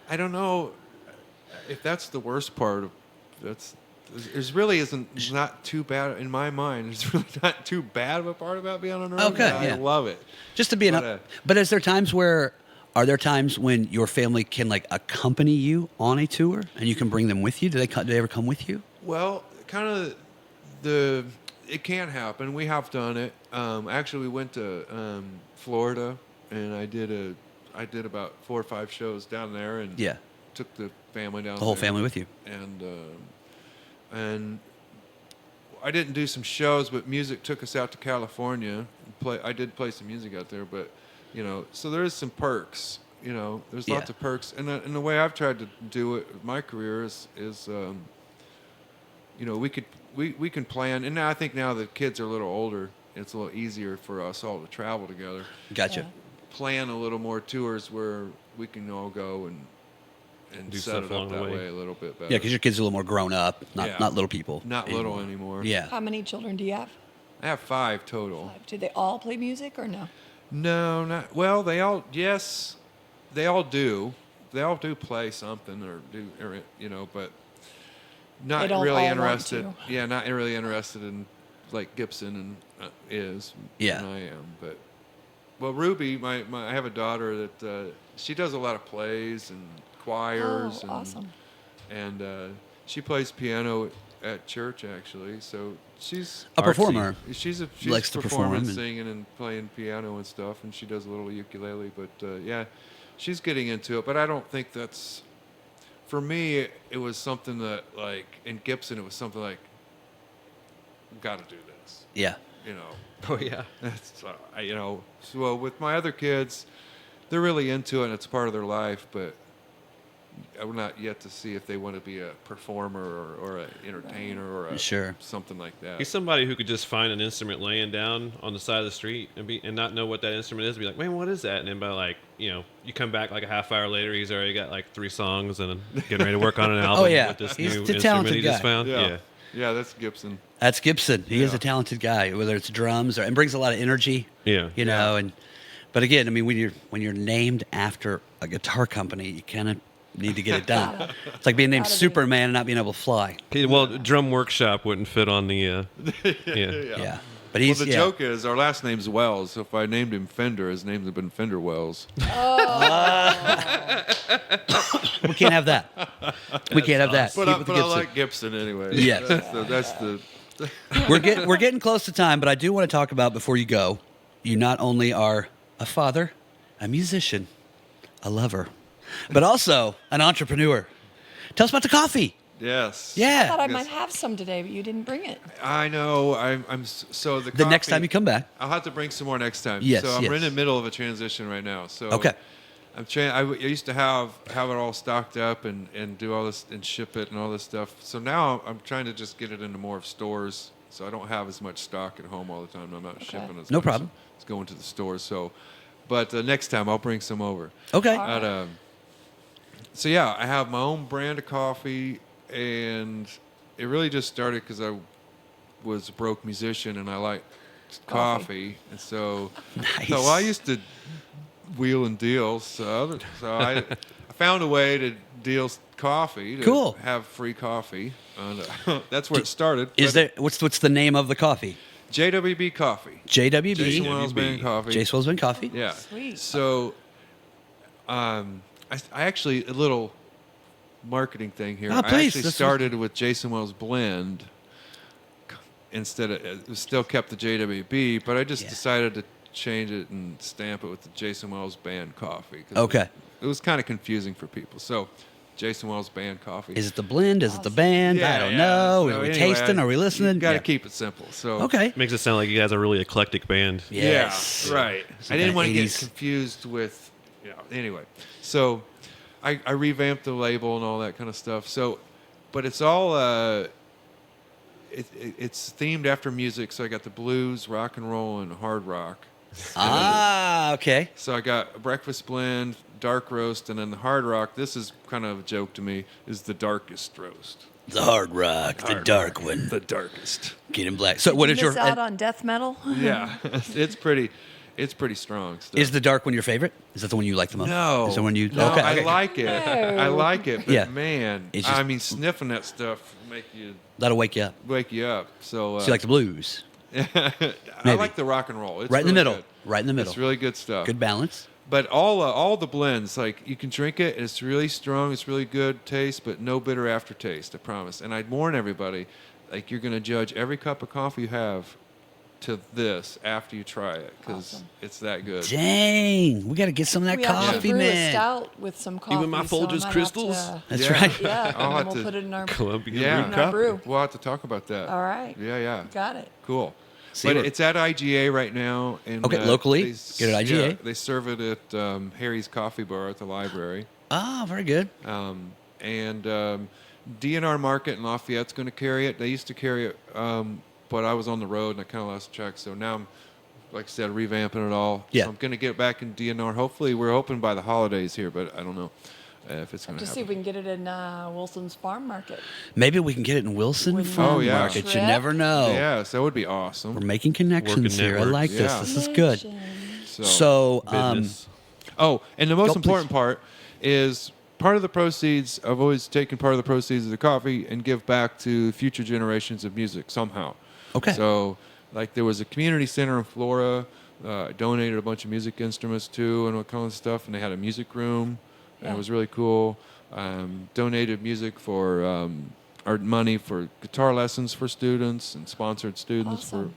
I don't know if that's the worst part of that's. There's really isn't not too bad in my mind. It's really not too bad of a part about being on the road. Okay, I yeah. love it. Just to be but are there times when your family can like accompany you on a tour and you can bring them with you? Do they ever come with you? Well, kind of it can happen. We have done it. Actually, we went to Florida, and I did about 4 or 5 shows down there, and Yeah. took the family down. The whole there. family with you. And I didn't do some shows, but music took us out to California. I did play some music out there, but so there is some perks. There's Yeah. lots of perks, and the way I've tried to do it with my career is we can plan, and now I think now that kids are a little older, it's a little easier for us all to travel together. Gotcha. Plan a little more tours where we can all go and Do set stuff it along up the that way. way a little bit better. Yeah, because your kids are a little more grown up, not little people. Not little anymore. Yeah. How many children do you have? I have 5 total. Do they all play music or no? No, not well. They all they all do. They all do play something but not They don't really all want interested. to. Yeah, not really interested in like Gibson and is. Yeah. And I am, but well, Ruby, I have a daughter that she does a lot of plays and choirs. Oh, and, awesome. And she plays piano at church actually, so she's A Artsy. performer. She's Likes to perform performing, and- singing, and playing piano and stuff, and she does a little ukulele. But yeah, she's getting into it. But I don't think that's for me. It was something that like in Gibson, it was something like, got to do this. Yeah. Oh yeah. That's So with my other kids, they're really into it, and it's part of their life. But we're not yet to see if they want to be a performer or an entertainer or Sure. something like that. He's somebody who could just find an instrument laying down on the side of the street and not know what that instrument is. Be like, man, what is that? And then by like, you come back like a half hour later, he's already got like 3 songs and getting ready to work on an album yeah. with this He's new a instrument talented he just guy. found. Yeah. Yeah, that's Gibson. That's Gibson. He is Yeah. a talented guy, whether it's drums and brings a lot of energy. Yeah. But again, I mean, when you're named after a guitar company, you kind of need to get it done. It's like being named Gotta be. Superman and not being able to fly. Okay, well, Drum Workshop wouldn't fit on the. Yeah. Yeah. But Well, he's the joke is our last name's Wells. So if I named him Fender, his name would have been Fender Wells. we can't have that. We can't have that. But, Keep I, with but the I Gibson. like Gibson anyway. Yes. That's the We're getting close to time, but I do want to talk about before you go. You not only are a father, a musician, a lover, but also an entrepreneur. Tell us about the coffee. yes. I Yeah. thought I Yes. might have some today, but you didn't bring it. I know. So The next coffee- time you come back. I'll have to bring some more next time. Yes, So I'm yes. in the middle of a transition right now. So Okay. I'm trying. I used to have it all stocked up and do all this and ship it and all this stuff. So now I'm trying to just get it into more of stores. So I don't have as much stock at home all the time. I'm not shipping as No much. problem. It's going to the stores. So, but next time I'll bring some over. Okay. All But, so yeah, I have my own brand of coffee, and it really just started because I was a broke musician and I liked coffee, and so Nice. so I used to wheel and deal. So I found a way to deal coffee to Cool. have free coffee, and that's where it started. Is there what's the name of the coffee? JWB Coffee? JWB. Jason Wells Band Coffee. Jason Wells Band Coffee. Yeah. Sweet. So, I actually a little marketing thing here. Oh, I please. actually This is- started with Jason Wells Blend instead of it still kept the JWB, but I just Yeah. decided to change it and stamp it with the Jason Wells Band Coffee. 'cause Okay. It was kind of confusing for people. So, Jason Wells Band Coffee. Is it the blend? Is it the band? I don't know. So Are we anyway, tasting? Are we listening? You got to Yeah. keep it simple. So Okay. Makes it sound like you guys are a really eclectic band. Yes. Yeah, right. Some I didn't kinda want to get 80s. confused with, anyway. So I revamped the label and all that kind of stuff. So, but it's all, it's themed after music. So I got the blues, rock and roll, and hard rock. Ah, okay. So I got a breakfast blend, dark roast, and then the hard rock. This is kind of a joke to me, is the darkest roast. The hard rock, the Hard dark rock, one. The darkest. Get in black. So Did what you is your miss out on death metal? Yeah. It's pretty strong stuff. is the dark one your favorite? Is that the one you like the most? No. Is the one you No, okay? I okay. like it. I like it, but Yeah. man, It's just- I mean, sniffing that stuff That'll wake you up. wake you up. So, So you like the blues? I maybe. like the rock and roll. It's Right in the really middle. good. Right in the middle. It's really good stuff. Good balance. But all the blends, like you can drink it, and it's really strong, it's really good taste, but no bitter aftertaste, I promise. And I'd warn everybody, like you're going to judge every cup of coffee you have to this after you try it, because Awesome. it's that good. Dang, we got to get some of that We actually coffee, brew a man. stout with some coffee. Even my so I Folgers might have Crystals? to- That's Yeah. right. yeah, I'll and have we'll to- put it in our. Colombian Yeah, brew our cup. brew. we'll have to talk about that. All right. Yeah. Got it. Cool. See, But we're- it's at IGA right now. And, Okay, locally? Get it at IGA? Yeah, they serve it at Harry's Coffee Bar at the library. Ah, very good. And DNR Market in Lafayette's going to carry it. They used to carry it, but I was on the road and I kind of lost track. So now I'm, like I said, revamping it all. Yeah. So I'm going to get it back in DNR. Hopefully, we're open by the holidays here, but I don't know if it's going to Just see happen. if we can get it in Wilson's Farm Market. Maybe we can get it in Wilson Wouldn't Farm that be a Market. You trip? never know. Yes, that would be awesome. We're making connections Working here. I networks. like this. Yeah. This is good. Connection. So, Business. Oh, and the most Go, important part is part of the proceeds. I've always taken part of the proceeds of the coffee and give back to future generations of music somehow. Okay. So, like, there was a community center in Florida. I donated a bunch of music instruments to and all kind of stuff, and they had a music room, and Yeah. it was really cool. Donated music for or money for guitar lessons for students and sponsored students Awesome. for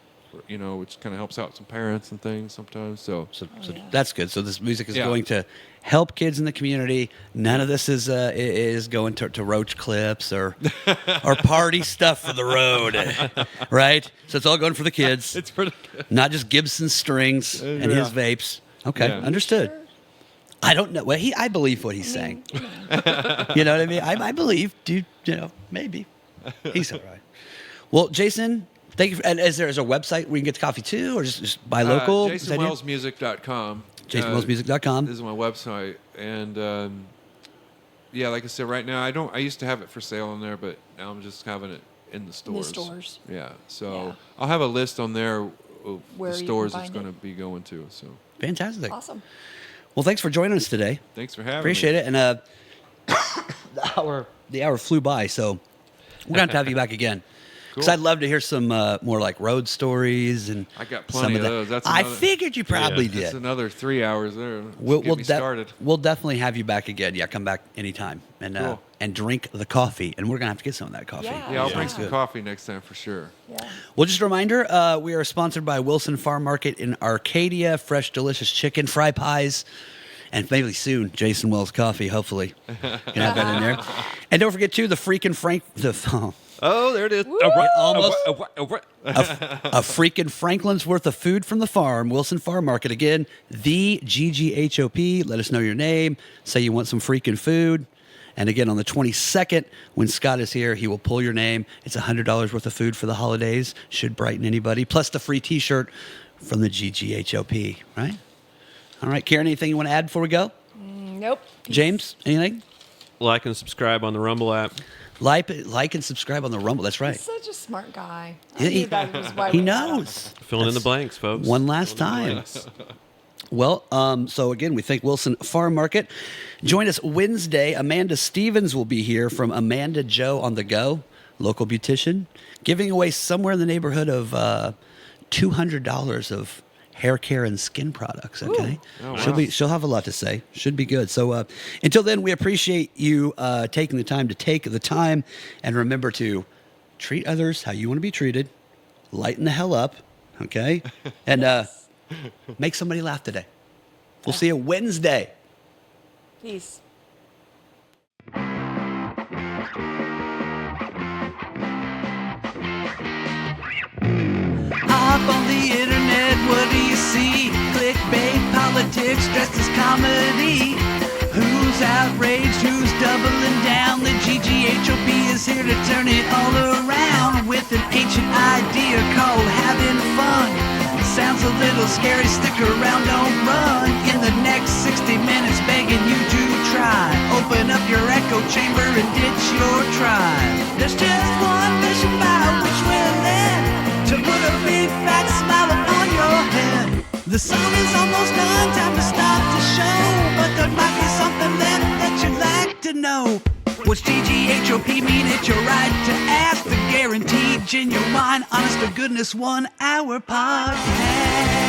which kind of helps out some parents and things sometimes. So So, Oh, so yeah. that's good. So this music is Yeah. going to help kids in the community. None of this is going to roach clips or party stuff for the road, right? So it's all going for the kids, it's pretty good. not just Gibson strings and Yeah. his vapes. Okay, Yeah. understood. Sure. I don't know. Well, I believe what he's saying. You know what I mean? I believe, dude. Maybe he's all right. Well, Jason, thank you. And is there a website where you can get the coffee too, or just buy local? Is that it? JasonWellsMusic.com. JasonWellsMusic.com. This is my website, and yeah, like I said, right now I used to have it for sale on there, but now I'm just having it in the stores. stores. Yeah, so Yeah. I'll have a list on there of Where the you can stores it's find going to it. be going to. So Fantastic. Awesome. Well, thanks for joining us today. thanks for having Appreciate me. it. And the hour flew by, so we're going to have you back again. Because Cool. I'd love to hear some more like road stories and I got some plenty of that. those. That's I another- figured you probably Yeah. That's did. another 3 hours there. Let's We'll, get me started. we'll definitely have you back again. Yeah, come back anytime and Cool. and drink the coffee. And we're gonna have to get some of that coffee. Yeah. Yeah, I'll Yeah. bring some coffee next time for sure. Yeah. Well, just a reminder, we are sponsored by Wilson Farm Market in Arcadia. Fresh, delicious chicken, fry pies, and maybe soon Jason Wells coffee. Hopefully, can have that in there. And don't forget too the freaking Oh, there it is. almost a freaking Franklin's worth of food from the farm. Wilson Farm Market again. The GGHOP. Let us know your name. Say you want some freaking food. And again, on the 22nd, when Scott is here, he will pull your name. It's $100 worth of food for the holidays. Should brighten anybody. Plus the free T-shirt from the GGHOP. Right? All right, Karen, anything you want to add before we go? Nope. James, anything? Like and subscribe on the Rumble app. Like and subscribe on the Rumble. That's right. He's such a smart guy. He- I knew that was why He we got him. knows. Filling in the blanks, folks. One last time. Well, so again, we thank Wilson Farm Market. Join us Wednesday. Amanda Stevens will be here from Amanda Joe on the Go, local beautician, giving away somewhere in the neighborhood of $200 of hair care and skin products. Okay, Oh, she'll have a lot to say. Should be good. So until then, we appreciate you taking the time to take the time, and remember to treat others how you want to be treated. Lighten the hell up, okay? And Make somebody laugh today. We'll see you Wednesday. Peace. Hop on the internet, what do you see? Clickbait, politics dressed as comedy. Who's outraged? Who's doubling down? The GGHOP is here to turn it all around with an ancient idea called having fun. Sounds a little scary, stick around, don't run. In the next 60 minutes, begging you to try. Open up your echo chamber and ditch your tribe. There's just one mission by which we're led to put a big fat smile upon your head. The song is almost done, time to stop the show. But there might be something left that you'd like to know. What's GGHOP mean? It's your right to ask. The guaranteed, genuine, honest to goodness 1 hour podcast.